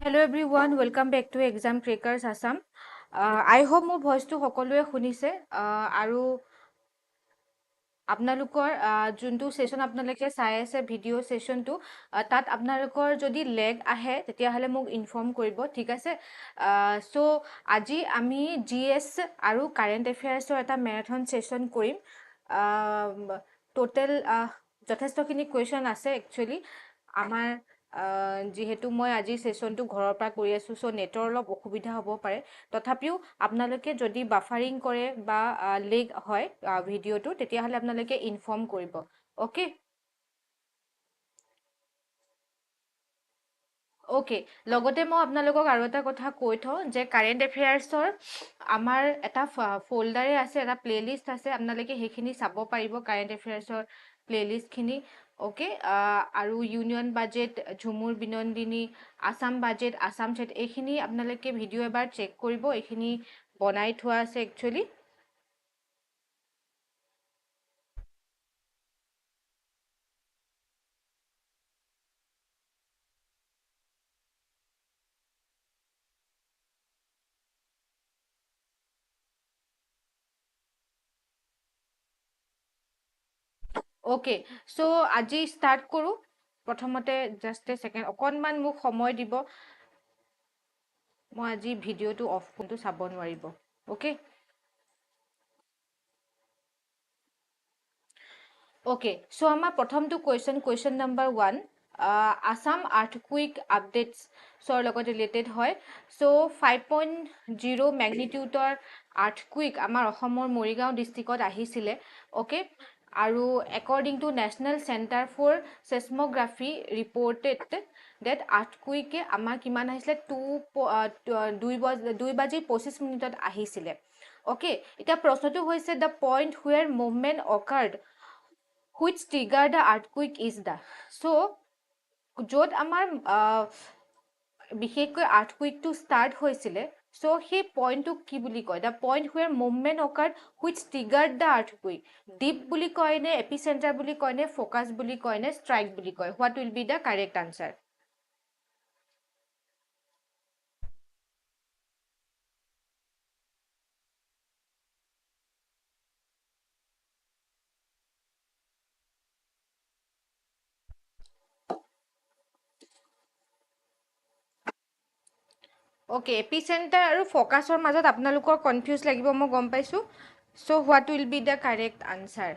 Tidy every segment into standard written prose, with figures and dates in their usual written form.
Hello everyone, welcome back to examcrackersassam. I hope মোৰ ভইচটো সকলোৱে শুনিছে আৰু আপোনালোকৰ যোনটো সেশন আপোনালোকে চাই আছে ভিডিও সেশনটো তাত আপোনালোকৰ যদি লেগ আহে তেতিয়াহলে মোক ইনফৰ্ম কৰিব ঠিক আছে সো আজি আমি জিএস আৰু কাৰেন্ট এফেয়াৰ্সৰ এটা ম্যাৰাথন সেশন কৰিম টোটাল যথেষ্টখিনি কোৱেশ্চন আছে একচুয়ালি আমাৰ যেহেতু মই আজি সেশনটো ঘৰৰ পৰা কৰি আছো সো নেটৰ অলপ অসুবিধা হ'ব পাৰে তথাপিও আপোনালোকে যদি বাফাৰিং কৰে বা লেগ হয় ভিডিওটো তেতিয়াহলে আপোনালোকে ইনফৰ্ম কৰিব ওকে ওকে লগতে মই আপোনালোকক আৰু এটা কথা কৈ থওঁ যে কাৰেন্ট এফেয়াৰ্সৰ আমাৰ এটা ফোল্ডাৰে আছে এটা প্লেলিষ্ট আছে আপোনালোকে সেইখিনি চাব পাৰিব কাৰেন্ট এফেয়াৰ্সৰ প্লেলিষ্টখিনি ওকে আৰু union budget Jhumoir Binandini Assam budget Assam চেট এইখিনি আপোনালোকে ভিডিও এবাৰ চেক কৰিব এইখিনি বনাই থোৱা আছে একচুয়ালি ওকে সো আজি স্টাৰ্ট কৰো প্ৰথমতে জাষ্ট এ সেকেন্ড অকনমান মোক সময় দিব মই আজি ভিডিওটো অফ কোনটো চাব নোৱাৰিব ওকে ওকে সো আমাৰ প্ৰথমটো কুৱেশ্যন নম্বৰ 1 আসাম আৰ্থকুইক আপডেটছ সৰ লগত ৰিলেটেড হয় সো 5.0 মেগনিটিউডৰ আৰ্থকুইক আমাৰ অসমৰ মৰিগাঁও ডিষ্ট্ৰিক্টত আহিছিলে ওকে আৰু according to national centre for seismography reported that আৰ্থকুইকে আমাৰ কিমান আহিছিলে 2:25 আহিছিলে ওকে এতিয়া প্ৰশ্নটো হৈছে the point where movement occurred which trigger the earthquake is the so য'ত আমাৰ বিশেষকৈ আৰ্থকুইকটো ষ্টাৰ্ট হৈছিলে so সেই পইণ্টটোক কি বুলি কয় the point where movement occurred which triggered the earthquake deep বুলি কয় নে epicenter বুলি কয় নে focus বুলি কয় নে strike বুলি কয় what will be the correct answer okay epicentre আৰু ফ'কাছৰ মাজত আপোনালোকৰ কনফিউজ লাগিব মই গম পাইছোঁ so' what will be the correct answer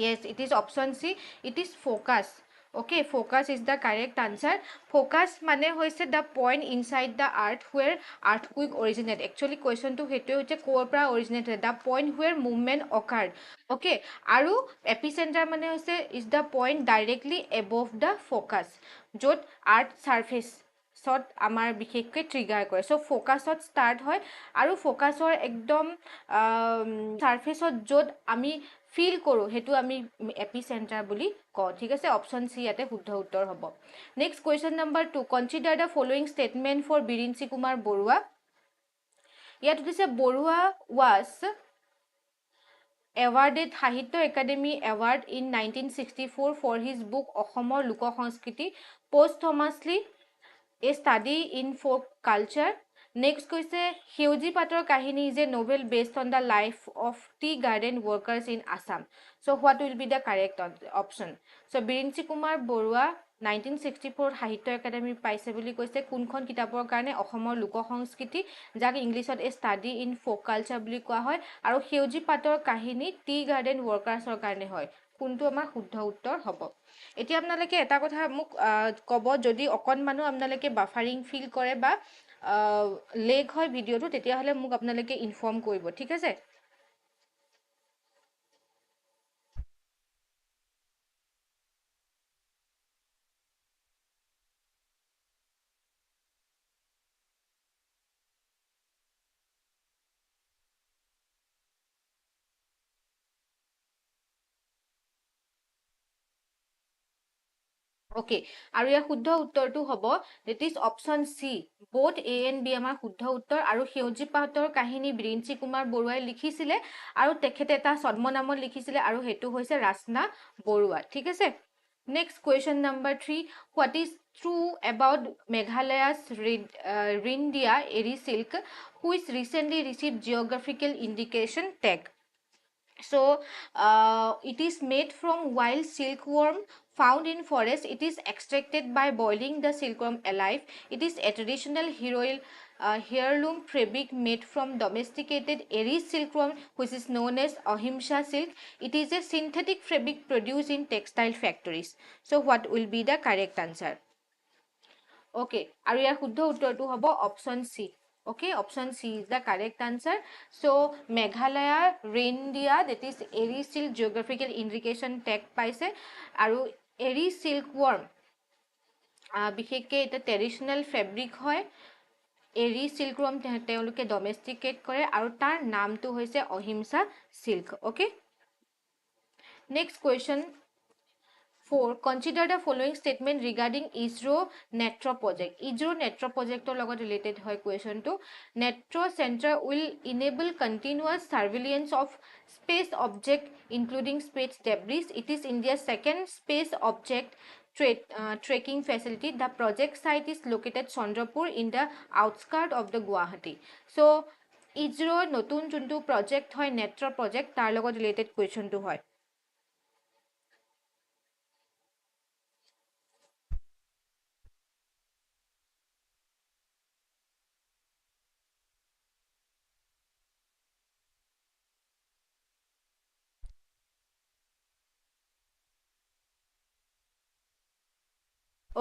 Yes, it is option C. It is focus. Okay, focus is the correct answer. Focus মানে হৈছে the point inside the earth where earthquake originate. Actually, question to হেতুৱে হৈছে ক'ৰ পৰা originate the point where movement occurred. Okay, আৰু epicenter মানে হৈছে is the point directly above the focus. য'ত earth surface সত আমাৰ বিশেষকৈ ট্ৰিগাৰ কৰে চ' ফ'কাছত ষ্টাৰ্ট হয় আৰু ফ'কাছৰ একদম ছাৰ্ফেচত য'ত আমি ফিল কৰোঁ সেইটো আমি এপিচেণ্টাৰ বুলি কওঁ ঠিক আছে অপশ্যন চি ইয়াতে শুদ্ধ উত্তৰ হ'ব next question number 2 consider the following statement for Birinchi Kumar Barua ইয়াত দিছে Barua was awarded Sahitya Academy Award in 1964 for his book অসমৰ লোক সংস্কৃতি posthumously a study in folk culture next কৈছে সেউজী পাতৰ কাহিনী is a novel based on the life of tea garden workers in Assam so what will be the correct option so বিৰিঞ্চি কুমাৰ বৰুৱা 1964 সাহিত্য academy পাইছে বুলি কৈছে কোনখন কিতাপৰ কাৰণে অসমৰ লোক সংস্কৃতি যাক ইংলিছত এ ষ্টাডি ইন ফোক কালচাৰ বুলি কোৱা হয় আৰু সেউজী পাতৰ কাহিনী টি গাৰ্ডেন ৱৰ্কাৰ্ছৰ কাৰণে হয় কোনটো আমাৰ শুদ্ধ উত্তৰ হ'ব এতিয়া আপোনালোকে এটা কথা মোক ক'ব যদি অকনমানো আপোনালোকে বাফাৰিং ফিল কৰে বা লেগ হয় ভিডিওটো তেতিয়াহ'লে মোক আপোনালোকে ইনফৰ্ম কৰিব ঠিক আছে ওকে, আৰু ইয়াৰ শুদ্ধ উত্তৰটো হ'ব that is option C, both A and B আমাৰ শুদ্ধ উত্তৰ। আৰু সেউজী পাতৰ কাহিনী বিৰিঞ্চি কুমাৰ বৰুৱাই লিখিছিলে আৰু তেখেতে এটা ছদ্মনামত লিখিছিলে আৰু সেইটো হৈছে ৰাচনা বৰুৱা। ঠিক আছে, next question number 3, what is true about Meghalaya's reindeer eri silk which recently received geographical indication tag? So it is made from wild silkworm found in forest. It is extracted by boiling the silkworm alive. It is a traditional heirloom fabric made from domesticated eri silkworm which is known as ahimsa silk. It is a synthetic fabric produced in textile factories. So what will be the correct answer? Okay, আৰু ইয়াৰ শুদ্ধ উত্তৰটো হ'ব option C. Okay, option C is the correct answer. So Meghalaya reindeer that is eri silk geographical indication tag paise, aru eri silkworm বিশেষকৈ এটা traditional fabric হয়। এৰি চিল্কৱৰ্ম তেওঁলোকে ডমেষ্টিকেট কৰে আৰু তাৰ নামটো হৈছে অহিংসা silk. Okay, next question 4, consider the following statement regarding ISRO NETRO project. ISRO NETRO project লগত related হয় question to. NETRO center will enable continuous surveillance of space object including space debris. It is India's second space object tracking facility. The project site is located Chandrapur in the outskirts of the Guwahati. So ISRO নতুন যোনটো project হয় NETRO project তাৰ লগত related question to হয়।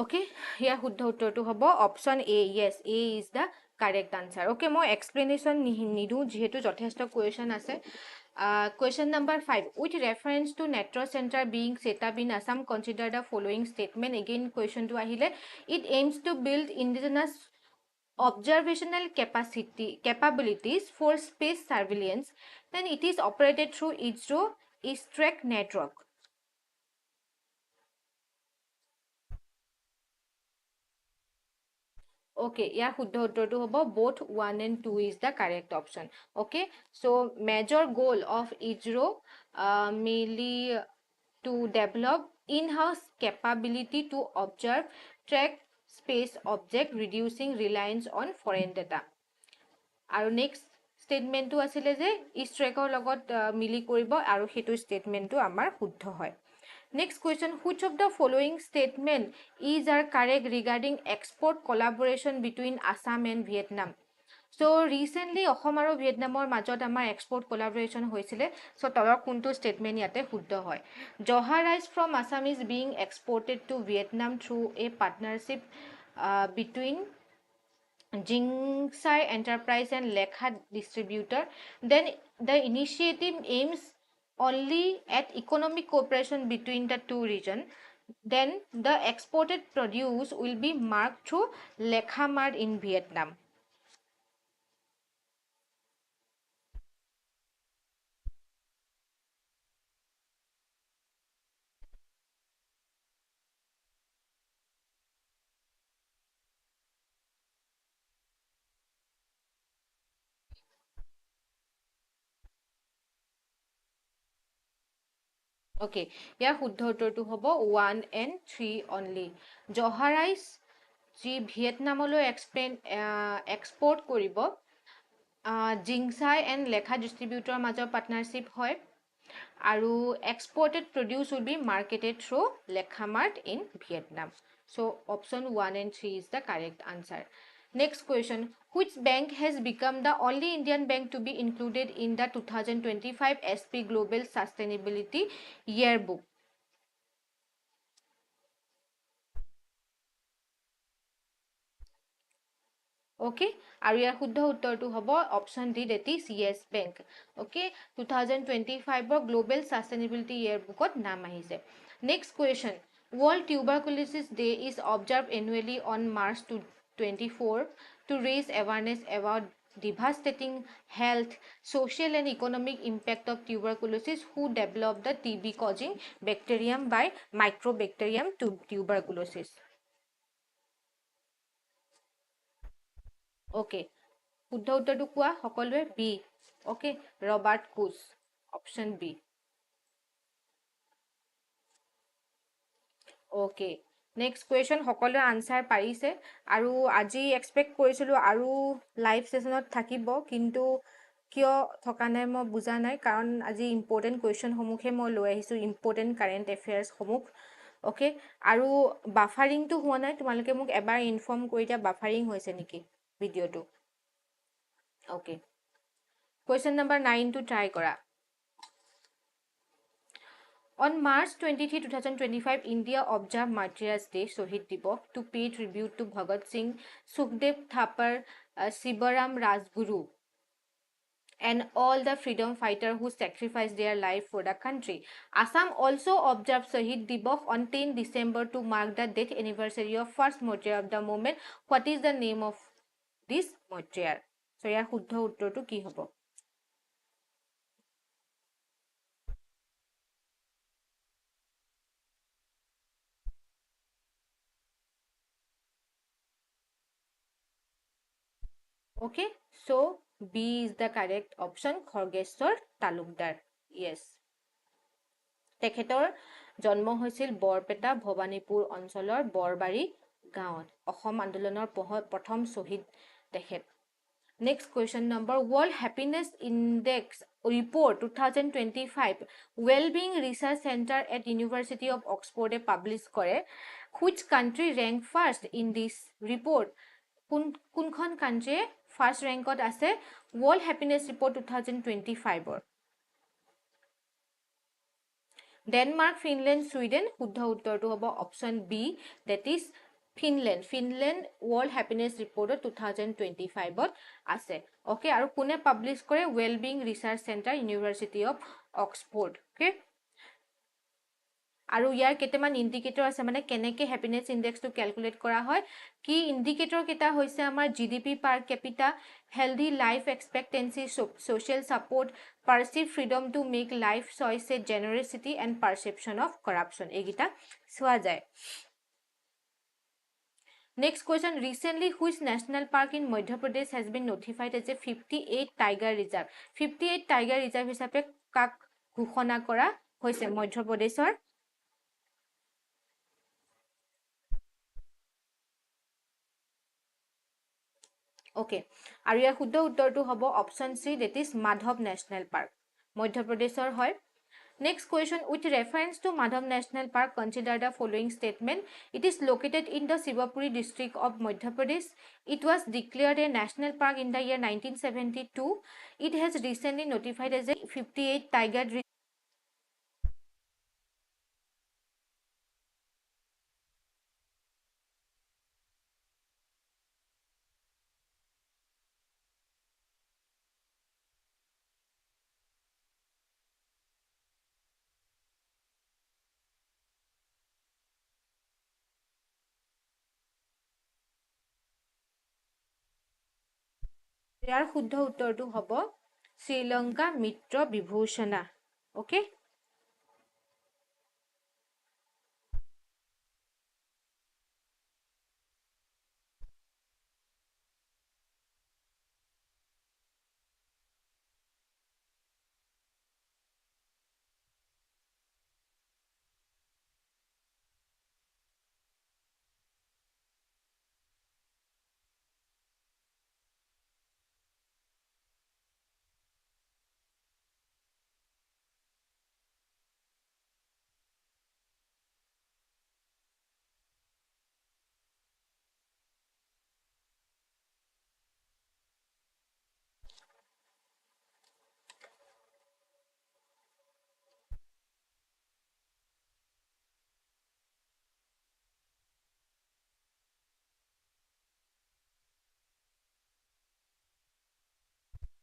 Okay, ইয়াৰ শুদ্ধ উত্তৰটো হ'ব option A. Yes, A is the correct answer. Okay, মই এক্সপ্লেনেশ্যন নিদিওঁ যিহেতু যথেষ্ট কুৱেশ্যন আছে। Question number 5, with reference to NETRO center being set up in Assam, consider the following statement. Again question to ahile, it aims to build indigenous observational capabilities for space surveillance. Then it is operated through ISRO ISTRAC network. Okay, ইয়াৰ শুদ্ধ উত্তৰটো হ'ব both 1 and 2 is the correct option. Okay, so major goal of ISRO mainly to develop in-house capability to observe, track space object, reducing reliance on foreign data. আৰু next statementটো আছিলে যে ইষ্ট্ৰেকৰ লগত মিলি কৰিব আৰু সেইটো statementটো আমাৰ শুদ্ধ হয়। Next question, which of the following statement is are correct regarding export collaboration between Assam and Vietnam? So recently Assam আৰু ভিয়েটনামৰ মাজত আমাৰ এক্সপৰ্ট কোলাবৰেশ্যন হৈছিলে। সো তলৰ কোনটো ষ্টেটমেণ্ট ইয়াতে শুদ্ধ হয়? Joha rice from Assam is being exported to Vietnam through a partnership between Jingsai Enterprise and Lekha Distributor. Then the initiative aims only at economic cooperation between the two regions. Then the exported produce will be marked through Lekha Mart in Vietnam. Okay, ইয়াৰ শুদ্ধ উত্তৰটো হ'ব 1 and 3 only. জহা rice যি ভিয়েটনামলৈ export কৰিব জিংচাই and লেখা ডিষ্ট্ৰিবিউটৰৰ মাজৰ partnership হয় আৰু এক্সপৰ্টেড প্ৰডিউচ উইল বি মাৰ্কেটেড থ্ৰু লেখা mart in Vietnam. So option 1 and 3 is the correct answer. Next question, which bank has become the only Indian bank to be included in the 2025 SP Global Sustainability Yearbook? Okay, আৰু ইয়াৰ শুদ্ধ উত্তৰটো হ'ব option D, that is yes bank. Okay, 2025 global sustainability ইয়েৰবুকত নাম আহিছে। Next question, World Tuberculosis Day is observed annually on March 24 to raise awareness about devastating health, social and economic impact of tuberculosis, who developed the TB causing bacterium by Mycobacterium tuberculosis. Okay, শুদ্ধ উত্তৰটো কোৱা সকলোৱে B okay Robert Koch option B okay next question সকলোৱে answer পাৰিছে আৰু আজি expect কৰিছিলোঁ আৰু লাইভ ছেশ্যনত থাকিব কিন্তু কিয় থকা নাই মই বুজা নাই কাৰণ আজি ইম্পৰ্টেণ্ট কুৱেশ্যনসমূহহে মই লৈ আহিছোঁ ইম্পৰ্টেণ্ট কাৰেণ্ট এফেয়াৰ্ছসমূহ অ'কে আৰু বাফাৰিংটো হোৱা নাই তোমালোকে মোক এবাৰ ইনফৰ্ম কৰি দিয়া বাফাৰিং হৈছে নেকি ভিডিঅ'টো অ'কে কুৱেশ্যন নম্বৰ 9টো ট্ৰাই কৰা On March 23, 2025, India observed Martyrs' Day, Shohid Divok, to pay tribute to Bhagat Singh, Sukhdev Thapar, Sibaram Rajguru, and all the freedom fighters who sacrificed their life for the country. Assam also observed Shohid Divok on 10 December to mark the death anniversary of first martyr of the movement. What is the name of this martyr? So, ইয়াৰ শুদ্ধ উত্তৰটো কি হ'ব? Okay, so B is the correct option. Khorgeshwar Talukdar. Yes. তেখেতৰ জন্ম হৈছিল বৰপেটা ভৱানীপুৰ অঞ্চলৰ বৰবাৰী গাঁৱত অসম আন্দোলনৰ প্ৰথম শ্বহীদ তেখেত Next question number World Happiness Index Report 2025 Wellbeing Research Center at University of Oxford published কৰে Which country ranked first in this report? কোনখন কান্ট্ৰিয়ে ফাৰ্ষ্ট ৰেংকত আছে world happiness report 2025 Denmark Finland Sweden শুদ্ধ উত্তৰটো হ'ব option B that is Finland world happiness ৰিপৰ্টত 2025 আছে okay আৰু কোনে পাব্লিছ কৰে wellbeing research centre university of Oxford okay আৰু ইয়াৰ কেইটামান ইণ্ডিকেটৰ আছে মানে কেনেকৈ হেপিনেছ ইণ্ডেক্সটো কেলকুলেট কৰা হয় কি ইণ্ডিকেটৰ কেইটা হৈছে আমাৰ GDP per capita healthy life expectancy social support perceived freedom to make life choices generosity and perception of corruption এইকেইটা চোৱা যায় Next question recently which national park in Madhya Pradesh has been notified as a 58 tiger reserve 58 tiger reserve হিচাপে কাক ঘোষণা কৰা হৈছে মধ্য প্ৰদেশৰ Okay, আৰু ইয়াৰ শুদ্ধ উত্তৰটো হ'ব option C that is Madhav national park মধ্য প্ৰদেশৰ হয় Next question with reference to Madhav National Park consider the following statement it is located in the Shivapuri district of Madhya Pradesh it was declared a national park in the year 1972 it has recently notified as a 58 tiger ইয়াৰ শুদ্ধ উত্তৰটো হ'ব শ্ৰীলংকা মিত্ৰ বিভূষণা okay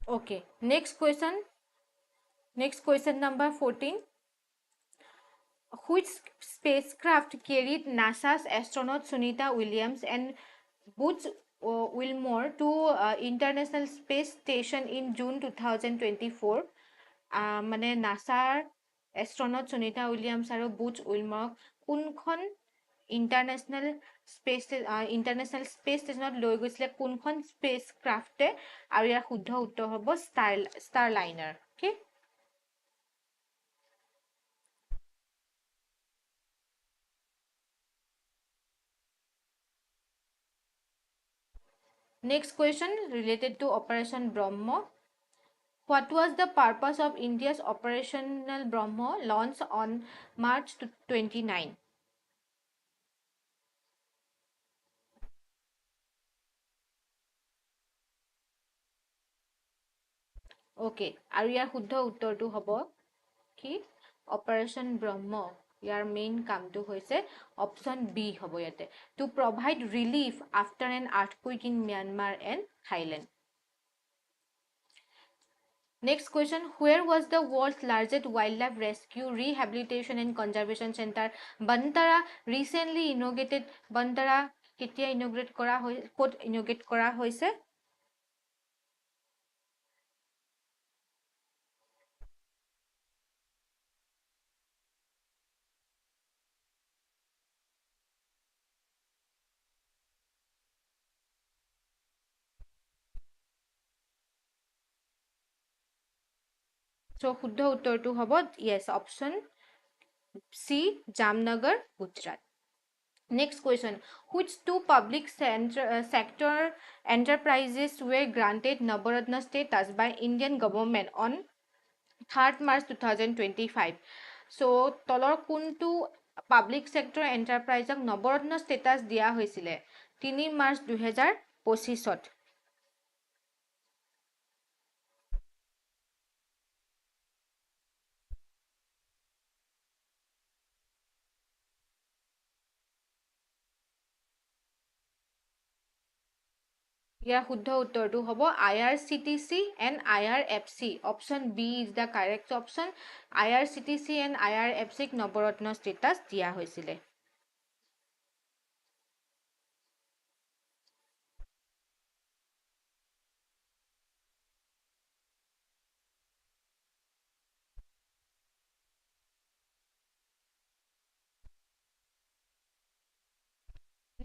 Okay, next question number 14 which spacecraft carried NASA's astronaut Sunita Williams and Buzz Wilmore to International Space Station in June 2024. মানে নাছাৰ astronaut Sunita Williams আৰু Butch উইলমৰক কোনখন international space ষ্টেচনত লৈ গৈছিলে, কোনখন স্পেচ ক্ৰাফ্টে? আৰু ইয়াৰ শুদ্ধ উত্তৰ হ'ব star liner. Okay, next question related to Operation Brahmo. What was the purpose of India's Operational Brahmo launch on March 29? Okay, আৰু ইয়াৰ শুদ্ধ উত্তৰটো হ'ব কি? অপাৰেশ্যন ব্ৰহ্ম, ইয়াৰ মেইন কামটো হৈছে অপশ্যন বি হ'ব ইয়াতে, to provide relief after an earthquake in Myanmar and Thailand. Next question, where was the world's largest wildlife rescue, rehabilitation and conservation center Bantara recently inaugurated? Bantara কেতিয়া inaugurate কৰা হৈ, ক'ত inaugurate কৰা হৈছে? So শুদ্ধ উত্তৰটো হ'ব yes, option C, Jamnagar, Gujarat. Next question, which two public sector enterprises were granted Navaratna status by Indian government on 3rd March 2025? So তলৰ কোনটো পাব্লিক সেক্টৰ এন্টাৰপ্ৰাইজক নৱৰত্ন ষ্টেটাছ দিয়া হৈছিলে 3 মাৰ্চ 2025? ইয়াৰ শুদ্ধ উত্তৰটো হ'ব IRCTC and IRFC. Option B is the correct option. IRCTC and IRFC ক Navratna status দিয়া হৈছিলে।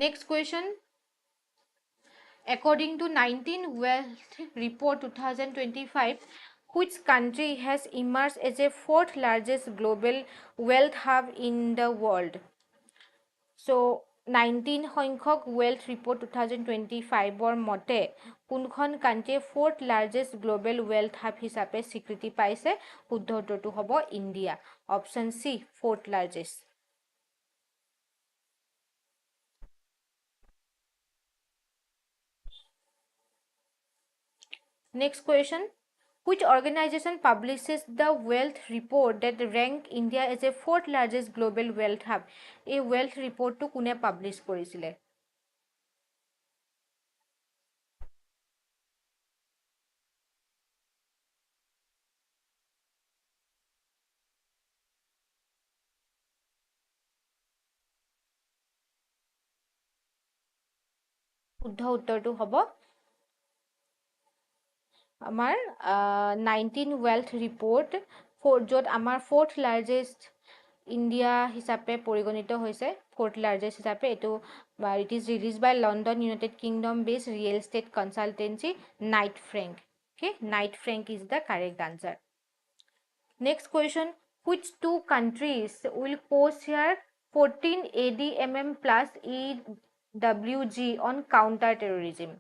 Next question, according to 19 Wealth Report 2025, which country has emerged as a fourth largest global wealth hub in the world? So 19 সংখ্যক Wealth Report 2025 মতে কোনখন কাণ্ট্ৰিয়ে fourth largest global wealth hub হিচাপে স্বীকৃতি পাইছে? শুদ্ধ উত্তৰটো হ'ব India, option C, fourth largest. Next question, which organization publishes the wealth report that rank India as a fourth largest global wealth hub? এই wealth report টো কোনে পাব্লিছ কৰিছিলে? শুদ্ধ উত্তৰটো হ'ব আমাৰ 19 ৱেল্থ ৰিপৰ্ট, য'ত আমাৰ ফ'ৰ্থ লাৰ্জেষ্ট ইণ্ডিয়া হিচাপে পৰিগণিত হৈছে, ফ'ৰ্থ লাৰ্জেষ্ট হিচাপে। এইটো it is release by London United Kingdom based real estate consultancy Knight Frank. Okay, Knight Frank is the correct answer. Next question, which two countries will co-share 14 ADMM plus EWG on counter-terrorism?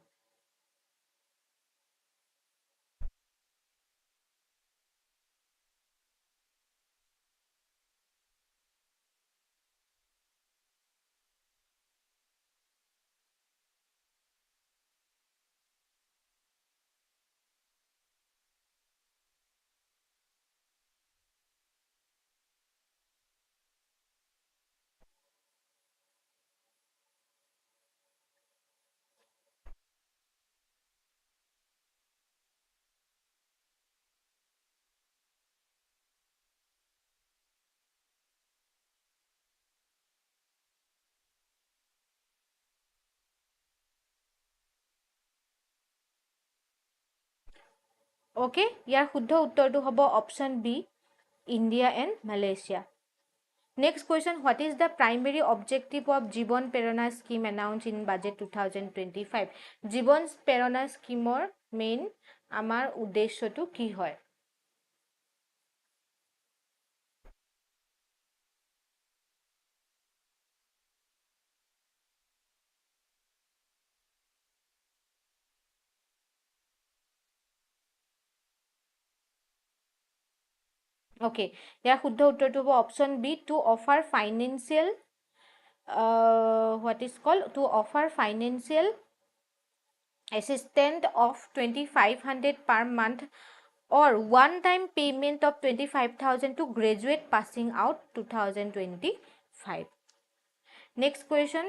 Okay, ইয়াৰ শুদ্ধ উত্তৰটো হ'ব option B, India and Malaysia. Next question, what is the primary objective of Jibon Prerana scheme announced in budget 2025? Jibon Prerana scheme main amar uddeshyo to ki hoy? Okay, ইয়াৰ শুদ্ধ উত্তৰটো হ'ব option B, to offer financial what is called to offer financial assistance of 2500 per month or one time payment of 25,000 to graduate passing out 2025. Next question,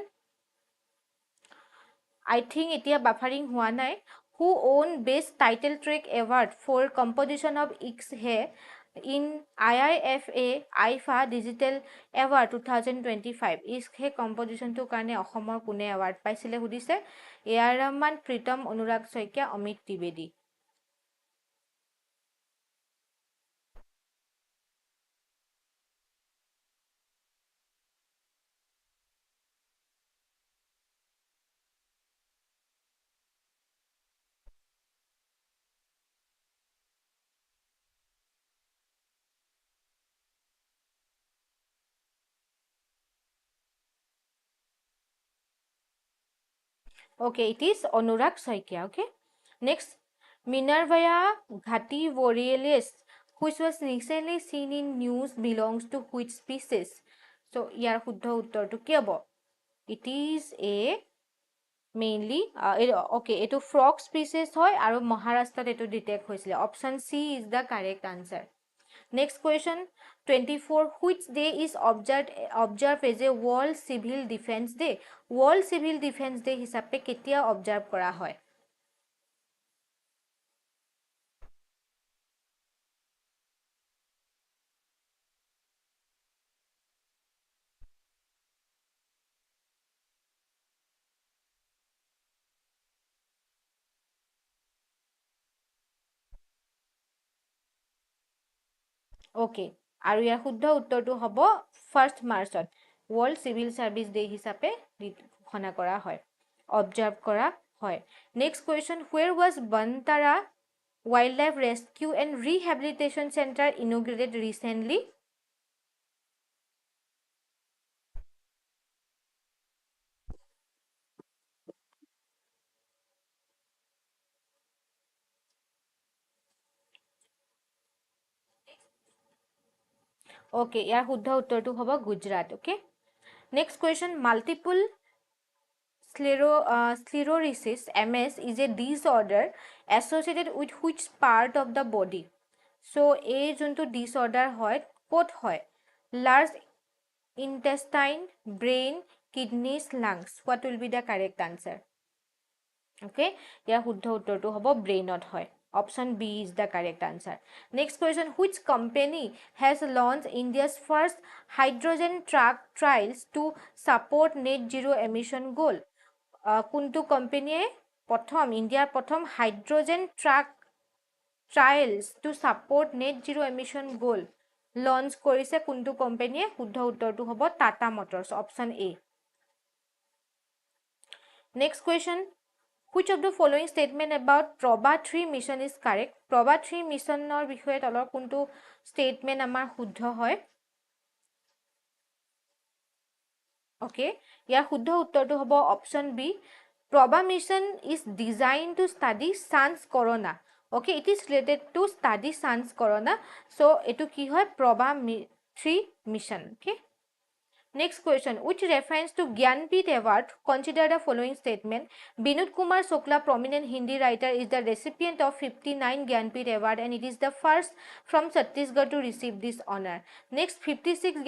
I think etia buffering hua nai. Who won best title track award for composition of X-Hay in IIFA IFA Digital Award 2025? X-Hay composition to karne অসমৰ কোনে award পাইছিলে সুধিছে। Air Rahman, Pritam, Anurag Saikia, Amit Trivedi. Okay, it is Anurag Saikia. Okay. Next, Minervia Ghati Borealis, which was recently seen in news, belongs to which species? So, ইয়াৰ শুদ্ধ উত্তৰটো কি হ'ব? It is a mainly okay, এটো frog species হয় আৰু মহাৰাষ্ট্ৰত এটো ডিটেক্ট হৈছিলে। Option C is the correct answer. Next question, 24, which day is observed as a World Civil Defense Day? World Civil Defense Day হিচাপে কেতিয়া observe কৰা হয়? Okay, আৰু ইয়াৰ শুদ্ধ উত্তৰটো হ'ব 1st মাৰ্চত World Civil Service Day হিচাপে ঘোষণা কৰা হয়, observe কৰা হয়। Next question, where was Bantara Wildlife Rescue and Rehabilitation Center inaugurated recently? Okay, ইয়াৰ শুদ্ধ উত্তৰটো হ'ব Gujarat. Okay, next question, multiple sclerosis MS is a disorder associated with which part of the body? So এই যোনটো disorder হয় ক'ত হয়? Large intestine, brain, kidneys, lungs. What will be the correct answer? Okay, ইয়াৰ শুদ্ধ উত্তৰটো হ'ব ব্ৰেইনত হয়। Option B is the correct answer. Next question, which company has launched India's first hydrogen truck trials to support net zero emission goal? কোনটো কোম্পানীয়ে ইণ্ডিয়াৰ প্ৰথম hydrogen truck trials to support net zero' emission goal launch কৰিছে কোনটো কোম্পানীয়ে? শুদ্ধ উত্তৰটো হ'ব Tata Motors, option A. Next question, which of the following statement about Prabha 3 mission is correct? Prabha 3 মিছনৰ বিষয়ে তলৰ কোনটো ষ্টেটমেণ্ট আমাৰ শুদ্ধ হয়? Okay, ইয়াৰ শুদ্ধ উত্তৰটো হ'ব option B, Prabha mission is designed to study sun's corona. Okay, it is related to study sun's corona. So, এটো কি হয়? Prabha 3 mission. Okay. Next question, which reference to Gyanpith Award, consider the following statement. Binod Kumar Shukla, prominent Hindi writer, is the recipient of 59 Gyanpith Award and it is the first from Chhattisgarh to receive this honor. Next, 56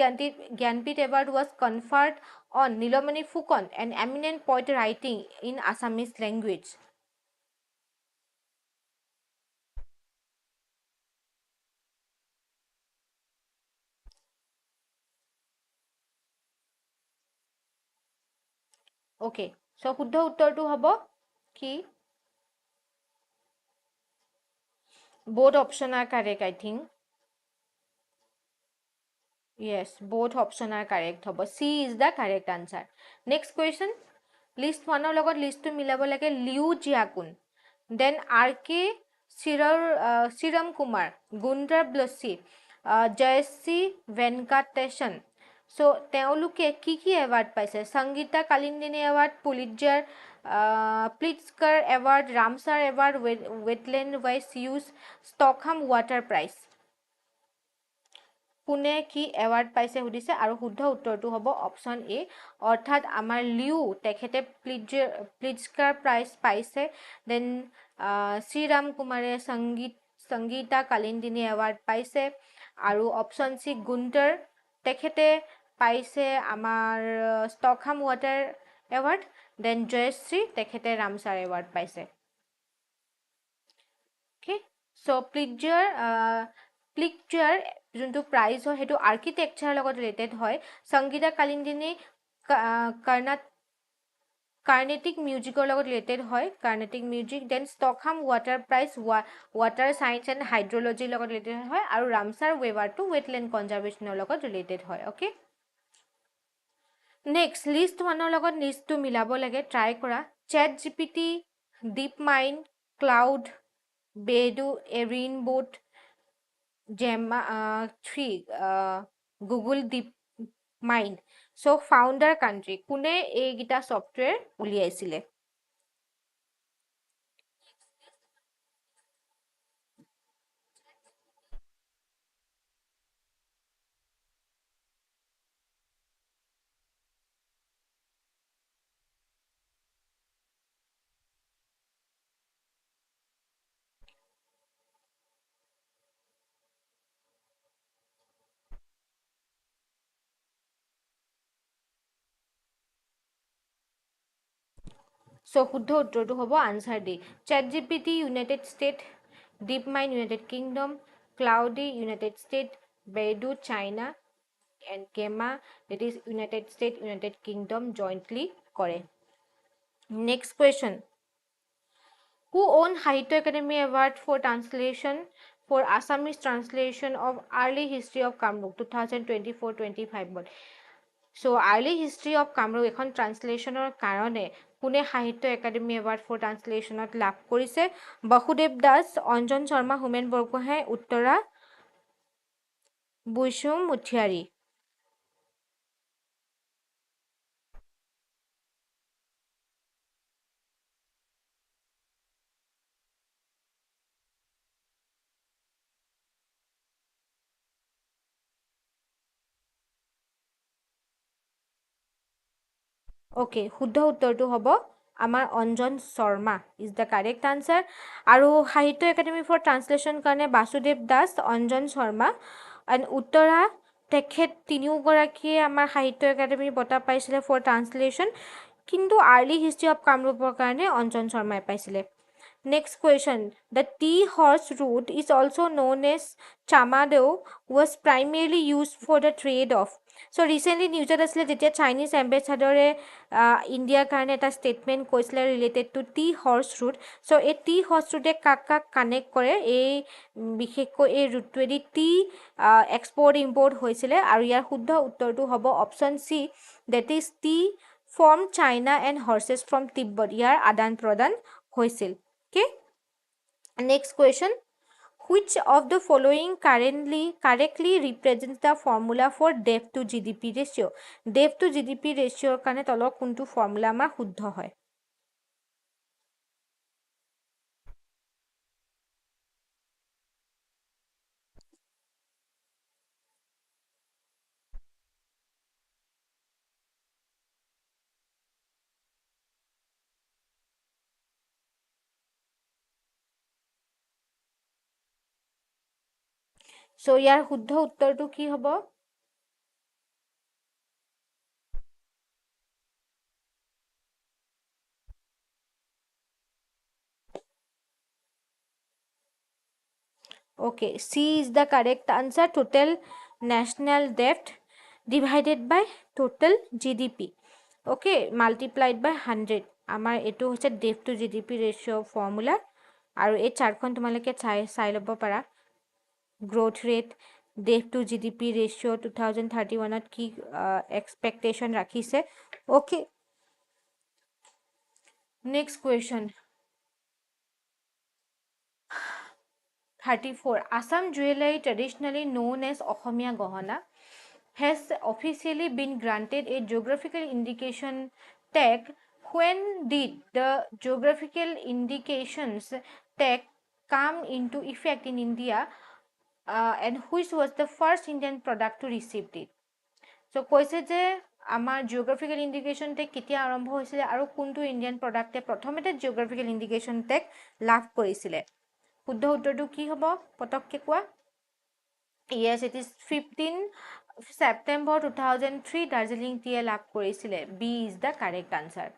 Gyanpith Award was conferred on Nilomani Fukonn, an eminent poet writing in Assamese language. Okay, so শুদ্ধ উত্তৰটো হ'ব কি? Both option are correct, I think. Yes, both option are correct. C is the correct answer. Next question. List 1 or logot list to milabo lage Liu Jiakun. Then R.K. Siram Kumar, Gundar Blossi, Jayasri Venkatesan. So, তেওঁলোকে কি কি award পাইছে? Sangita Kalanidhi award, Pulitzer award, Ramsar award, wetland wise use, Stockholm water prize. কোনে কি award পাইছে সুধিছে আৰু শুদ্ধ উত্তৰটো হ'ব অপশ্যন এ, অৰ্থাৎ আমাৰ লিউ তেখেতে প্লিটস্কাৰ প্ৰাইজ পাইছে। দেন শ্ৰীৰাম কুমাৰে সংগীতা কালিন্দিনী এৱাৰ্ড পাইছে। আৰু অপশ্যন চি গুণ্টাৰ তেখেতে পাইছে আমাৰ ষ্টকহাম ৱাটাৰ এৱাৰ্ড। দেন জয়শ্ৰী তেখেতে ৰামচাৰ এৱাৰ্ড পাইছে। অ'কে, চ' প্লিটজাৰ যোনটো প্ৰাইজ হয় সেইটো আৰ্কিটেকচাৰৰ লগত ৰিলেটেড হয়। সংগীতা কালিন্দিনী কাৰ্নেটিক মিউজিকৰ লগত ৰিলেটেড হয়, Carnatic music. Then Stockholm water prize water science and হাইড্ৰলজিৰ লগত ৰিলেটেড হয়। আৰু ৰামচাৰ ৱেবাৰটো ৱেটলেণ্ড কনজাৰ্ভেশ্যনৰ লগত ৰিলেটেড হয়। অ'কে, নেক্সট লিষ্ট 1 লগত লিষ্ট 2 মিলাব লাগে, ট্ৰাই কৰা। ChatGPT, DeepMind, ক্লাউড, বেডু, ৰেইনবোট, Gemma 3, Google DeepMind. So' founder country কোনে এইকেইটা ছফ্টৱেৰ উলিয়াইছিলে? চ' শুদ্ধ উত্তৰটো হ'ব answer D, ChatGPT United State, DeepMind United Kingdom, ক্লাউডি United State, Baidu China and Gemma it is United State United Kingdom jointly কৰে। Next question, who won Sahitya Akademi award for translation for Assamese translation of early history of Kamrup 2024-25? So' early history of Kamrup এখন ট্ৰান্সলেশ্যনৰ কাৰণে কোনে Sahitya Akademi award for ট্ৰান্সলেশ্যনত লাভ কৰিছে? Basudev Das, Anjan Sharma, Homen Borgohain, Uttara Baishnav Muthiyari. Okay, শুদ্ধ উত্তৰটো হ'ব আমাৰ Anjan Sharma is the correct answer. আৰু সাহিত্য একাডেমি ফৰ ট্ৰান্সলেশ্যন কাৰণে বাসুদেৱ দাস, অঞ্জন শৰ্মা এণ্ড উত্তৰা, তেখেত তিনিওগৰাকীয়ে আমাৰ সাহিত্য একাডেমি বঁটা পাইছিলে ফৰ ট্ৰান্সলেশ্যন, কিন্তু আৰ্লি হিষ্ট্ৰী অফ কামৰূপৰ কাৰণে অঞ্জন শৰ্মাই পাইছিলে। Next question, the tea horse route is also known as Chamadao was primarily used for the trade of. So recently newsত আছিলে যেতিয়া চাইনিজ এম্বেচাডৰে ইণ্ডিয়াৰ কাৰণে এটা ষ্টেটমেণ্ট কৈছিলে related to tea horse route. So' এই টি হৰ্চ ৰুটে কাক কাক কানেক্ট কৰে? এই বিশেষকৈ এই ৰুটটোৱেদি টি এক্সপৰ্ট ইম্পৰ্ট হৈছিলে। আৰু ইয়াৰ শুদ্ধ উত্তৰটো হ'ব option C, that is tea from China and horses from Tibet. ইয়াৰ আদান প্ৰদান হৈছিল। Okay, next question, which of the following correctly represents the formula for debt to GDP ratio? Debt to GDP ratio কাৰণে তলৰ কোনটো formula আমাৰ শুদ্ধ হয়? চ' ইয়াৰ শুদ্ধ উত্তৰটো কি হ'ব? Okay, C is the correct answer, total national debt divided by total GDP. Okay, multiplied by 100. আমাৰ এইটো হৈছে debt to GDP ratio formula. আৰু এই চাৰ্টখন তোমালোকে চাই ল'ব পাৰা growth rate debt to GDP ratio' 2031 কি এক্সপেক্টেশ্যন ৰাখিছে okay next question 34 Assam jewelry traditionally known as Ohomia Gahana has officially been granted a geographical indication tag. When did the geographical indications tag come into effect in India and which was the first Indian product to receive it? So কৈছে যে আমাৰ geographical indication tag কেতিয়া আৰম্ভ হৈছিলে আৰু কোনটো Indian প্ৰডাক্টে প্ৰথমতে geographical indication tag লাভ কৰিছিলে শুদ্ধ উত্তৰটো কি হ'ব পটককে কোৱা Yes, it is 15 September 2003 Darjeeling tea লাভ কৰিছিলে B is the correct answer.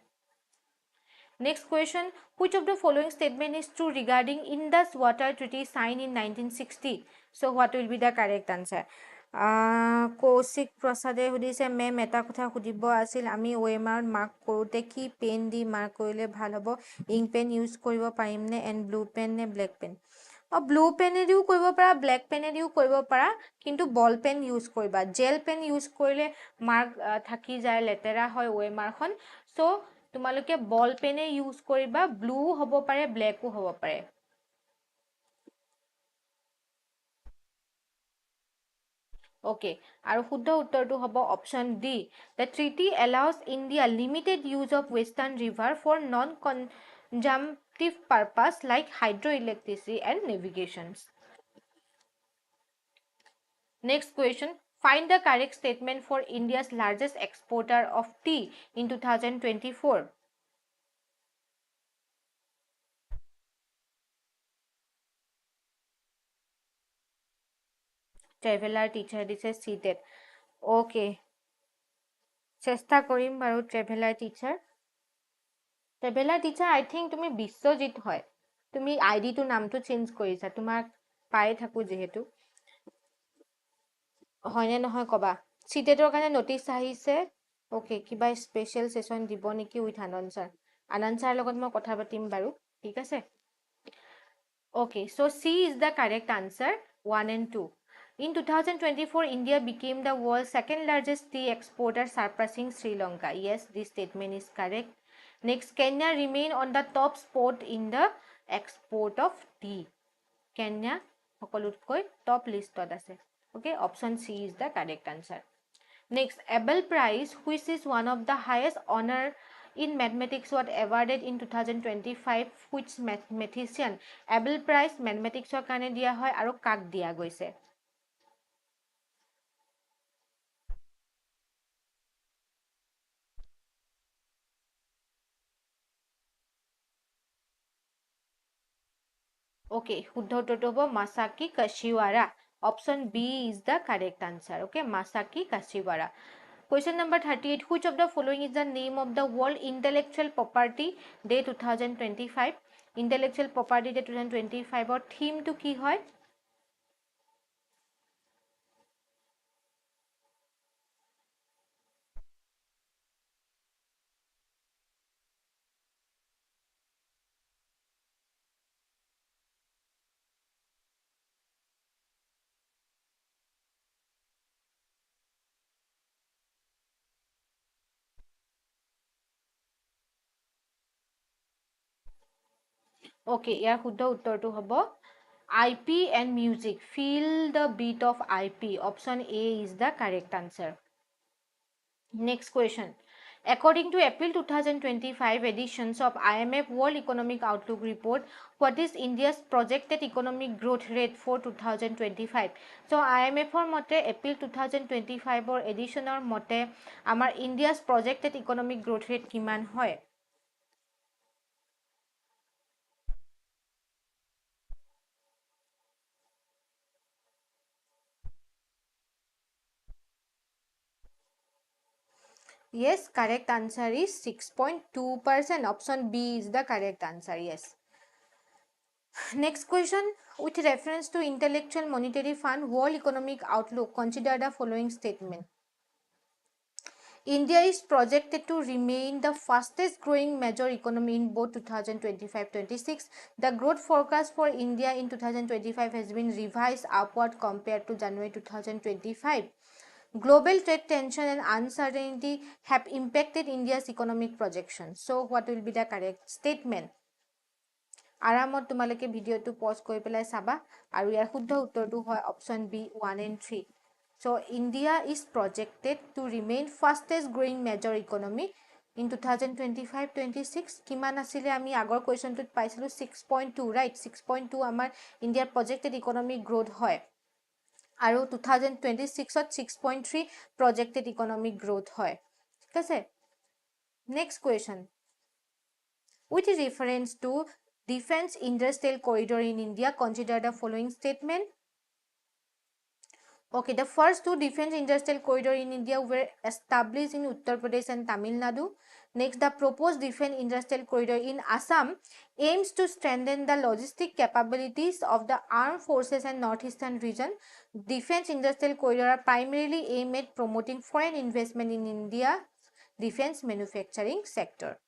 Next question, which of the following statement is true regarding Indus Water Treaty signed in 1960? So what will be the correct answer? Kaushik প্ৰসাদে সুধিছে ma'am এটা কথা সুধিব আছিল আমি OMR mark কৰোঁতে কি পেন দি mark কৰিলে ভাল হ'ব ইংক পেন ইউজ কৰিব পাৰিমনে এণ্ড ব্লু পেন নে ব্লেক পেন ব্লু পেনেদিও কৰিব পাৰা ব্লেক পেনেদিও কৰিব পাৰা কিন্তু বল পেন ইউজ কৰিবা জেল পেন ইউজ কৰিলে মাৰ্ক থাকি যায় লেতেৰা হয় OMRখন চ' তোমালোকে বল পেনে ইউজ কৰিবা ব্লু হ'ব পাৰে ব্লেকো হ'ব পাৰে Okay, আৰু শুদ্ধ উত্তৰটো হ'ব option D. The treaty allows India limited use of Western River for non-conjunctive purpose like hydroelectricity and navigation. Next question. Find the correct statement for India's largest exporter of tea in 2024. Traveler teacher দিছে seated. Okay. চেষ্টা কৰিম বাৰু traveler teacher. Traveler teacher I think তুমি বিশ্বজিত হয় তুমি আইডিটো নামটো change কৰিছা তোমাক পাই থাকো যেহেতু হয়নে নহয় কবা চিটেটৰ কাৰণে নটিচ আহিছে ওকে কিবা স্পেশাল সেশন দিব নেকি উইথ আনন্দ ছাৰ লগত মই কথা পাতিম বাৰু ঠিক আছে Okay, so C is the correct answer 1 and 2. In 2024, India became the world's second largest tea exporter, surpassing Sri Lanka. Yes, this statement is correct. Next, Kenya remain on the top spot in the export of tea. Kenya, সকলোতকৈ top list আছে. Okay, option C is the correct answer. Next, Abel Prize, which is one of the highest honor in mathematics was awarded in 2025 which mathematician Abel Prize mathematics কাৰণে দিয়া হয় আৰু কাক দিয়া গৈছে Okay, শুদ্ধ উত্তৰটো হ'ব Masaki কাশিৱাৰা option B is the correct answer. Okay, Masaki Kashiwara. Question number 38. Which of the following is the name of the World Intellectual Property Day 2025? Intellectual Property Day 2025 or theme to কি হয়? Okay, ইয়াৰ শুদ্ধ উত্তৰটো হ'ব IP and music. Feel the beat of IP. Option A is the correct answer. Next question. According to April 2025 editions of IMF World Economic Outlook Report, what is India's projected economic growth rate for 2025? So IMF or mote April 2025 or edition or mote amar India's projected economic growth rate kiman hoy? Yes, correct answer is 6.2%. Option B is the correct answer. Yes. Next question. With reference to Intellectual Monetary Fund World Economic Outlook, consider the following statement. India is projected to remain the fastest growing major economy in both 2025-26. The growth forecast for India in 2025 has been revised upward compared to January 2025. Global trade tension and uncertainty have impacted India's economic projections. So, what will be the correct statement? আৰামত তোমালোকে ভিডিঅ'টো pause কৰি পেলাই চাবা আৰু ইয়াৰ শুদ্ধ উত্তৰটো হয় option B 1 and 3. So, India is projected to remain fastest growing major economy in 2025-26. কিমান আছিলে আমি আগৰ কুৱেশ্যনটোত পাইছিলোঁ 6.2 right 6.2 আমাৰ ইণ্ডিয়াৰ projected economic growth হয় আৰু 2026ত 6.3 projected economic growth হয় ঠিক আছে next question with reference to defense industrial corridor in India, consider the following statement. Okay, the first two defense industrial corridor in India were established in Uttar Pradesh and Tamil Nadu. Next, the proposed defense industrial corridor in Assam aims to strengthen the logistic capabilities of the armed forces and northeastern region. Defense industrial corridor are primarily aimed at promoting foreign investment in India's defense manufacturing sector.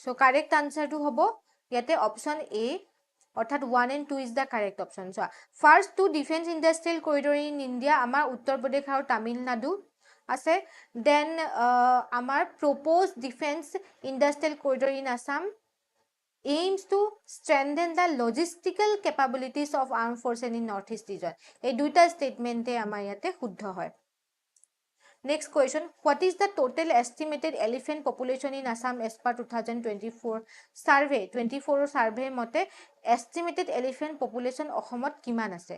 So, correct answer to hobo yate option A অর্থাৎ 1 and 2 is the correct option. So, first two defense industrial corridor in India আমাৰ উত্তৰ প্ৰদেশ আৰু তামিলনাডু আছে then আমাৰ proposed defense industrial corridor in Assam aims to strengthen the logistical capabilities of armed forces in northeast region. এই দুইটা স্টেটমেন্টে আমাৰ ইয়াতে শুদ্ধ হয় Next question, what is the total estimated elephant population in Assam as per 2024 survey? 24 survey mote estimated elephant population অসমত কিমান আছে?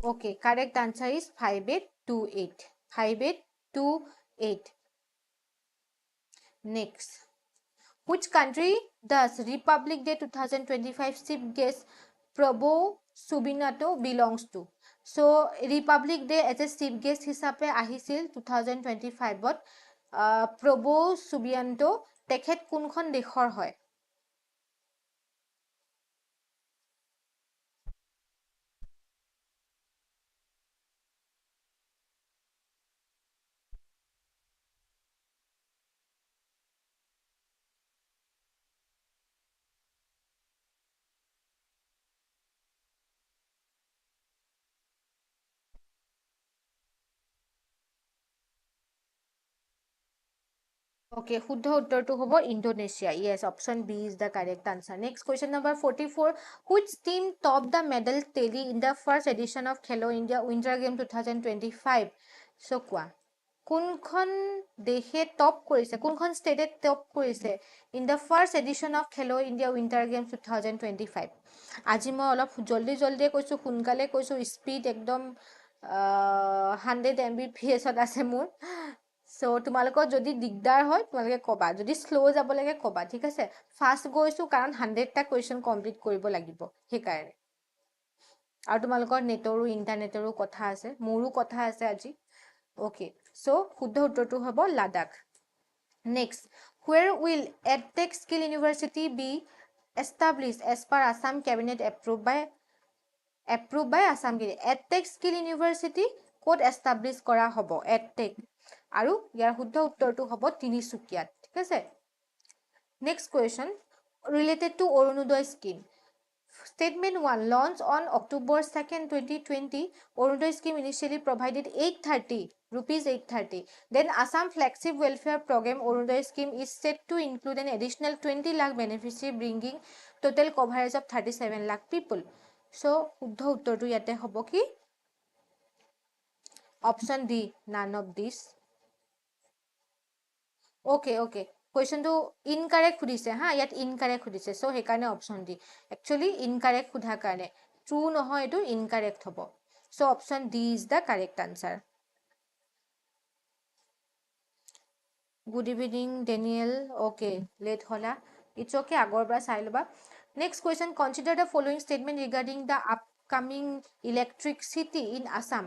Okay, correct answer is 5828. 5828. Next, which country does Republic Day 2025 chief guest Prabhu Subinato belongs to? So, Republic Day as a chief guest হিচাপে আহিছিল 2025ত Prabhu Subianto তেখেত কোনখন দেশৰ হয়? Okay, শুদ্ধ উত্তৰটো হ'ব Indonesia. Yes, option B is the correct answer. Next question number 44. Which team topped the medal tally in the first edition of Khelo India Winter Games 2025? So, কোৱা কোনখন দেশে টপ কৰিছে কোনখন ষ্টেটে টপ কৰিছে in the first edition of Khelo India winter games 2025 আজি মই অলপ জল্দি কৈছোঁ সোনকালে কৈছোঁ স্পীড একদম 100 Mbps আছে মোৰ সো তোমালোকৰ যদি দিগদাৰ হয় তোমালোকে কবা যদি স্লো যাব লাগে কবা ঠিক আছে ফাষ্ট গৈছো কাৰণ 100টা কোৱেশ্চন কমপ্লিট কৰিব লাগিব সেইকাৰণে আৰু তোমালোকৰ নেটৰো ইন্টাৰনেটৰো কথা আছে মোৰো কথা আছে আজি ওকে সো শুদ্ধ উত্তৰটো হ'ব Ladakh next where will EdTech Skill University be established as per Assam cabinet approved by Assam EdTech Skill University ক'ত establish কৰা হ'ব EdTech আৰু ইয়াৰ শুদ্ধ উত্তৰটো হ'ব তিনিচুকীয়াত ঠিক আছে next question related to Orunodaya scheme Statement 1 launched on October 2nd 2020 Orunodaya scheme initially provided 830 rupees 830 then Assam flagship welfare program Orunodaya scheme is set to include an additional 20 lakh beneficiary bringing total coverage of 37 lakh people so শুদ্ধ উত্তৰটো ইয়াতে হ'ব কি option D none of these Okay. Question to incorrect khudise ha yat incorrect khudise so hekarne option D actually incorrect khudha karne true nohoy etu incorrect hobo so option D is the correct answer Good evening Daniel okay late hola It's okay, আগৰ পৰা চাই লবা. Next question, consider the following statement regarding the upcoming electric city in Assam.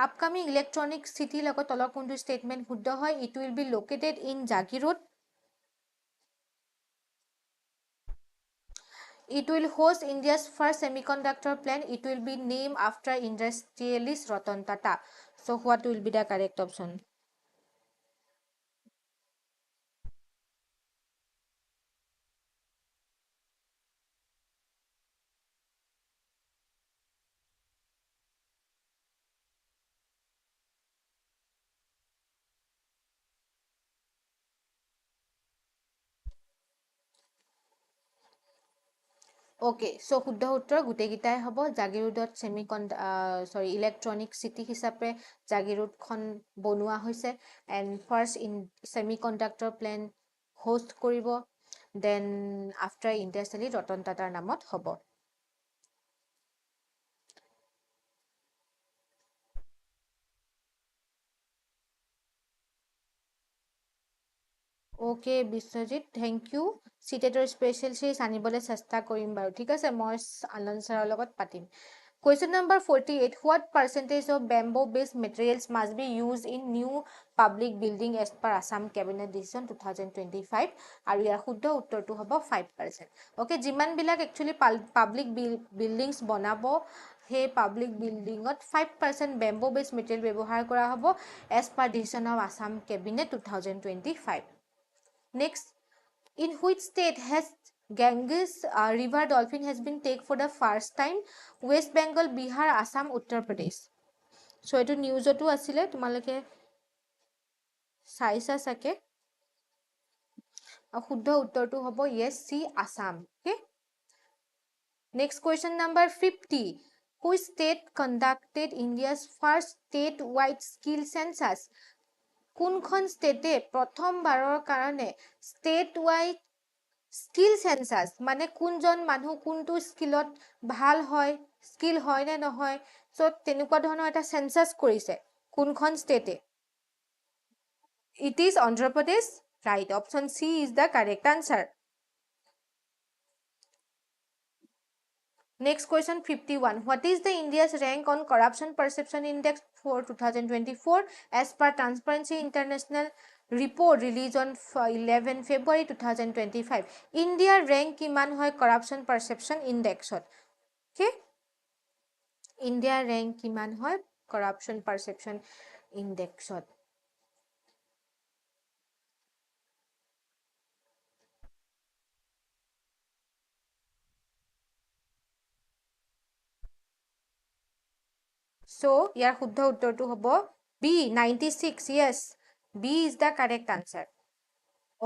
Upcoming electronic city লগত তলৰ কোনটো statement শুদ্ধ হয়? It will be located in Jagirod. It will host India's first semiconductor plant. It will be named after industrialist Ratan Tata. So what will be the correct option? Okay, so শুদ্ধ উত্তৰ গোটেইকেইটাই হ'ব জাগিৰোডত electronic city হিচাপে জাগিৰোডখন বনোৱা হৈছে and first in semiconductor plant host কৰিব then after industrialist Ratan টাটাৰ নামত হ'ব. Okay Biswajit, thank you. চিটেটৰ স্পেচিয়েল চিৰিজ আনিবলৈ চেষ্টা কৰিম বাৰু, ঠিক আছে, মই আনন্দ ছাৰৰ লগত পাতিম. Question number 48. What percentage of bamboo-based materials must be used in new public building as per Assam Cabinet Decision 2025? আৰু ইয়াৰ শুদ্ধ উত্তৰটো হ'ব 5%. Okay, যিমানবিলাক একচুৱেলি পাব্লিক বিল্ডিংছ বনাব সেই পাব্লিক বিল্ডিঙত 5% বেম্বো-বেছড মেটেৰিয়েল ব্যৱহাৰ কৰা হ'ব as per Decision of Assam Cabinet 2025. Next, in which state has Ganges river dolphin has been taken for the first time? West Bengal, Bihar, Assam, Uttar Pradesh. So etu news otu asile tumaleke saisa sake. শুদ্ধ উত্তৰটো হ'ব yes, C, Assam. Okay. Next question number 50. Which state conducted India's first statewide skill census? কোনখন ষ্টেটে প্ৰথমবাৰৰ কাৰণে ষ্টেটৱাইড skill census মানে কোনজন মানুহ কোনটো স্কিলত ভাল হয়, স্কিল হয় নে নহয়, চ' তেনেকুৱা ধৰণৰ এটা চেঞ্চাছ কৰিছে কোনখন ষ্টেটে? It is Andhra Pradesh. Right. Option C is the correct answer. Next question 51. What is the India's rank on Corruption Perception Index for 2024 as per Transparency International report released on 11 February 2025? India rank kiman hoy Corruption Perception Index. Okay? India rank kiman hoy Corruption Perception Index. So, ইয়াৰ শুদ্ধ উত্তৰটো হ'ব B, 96. Yes, B is the correct answer.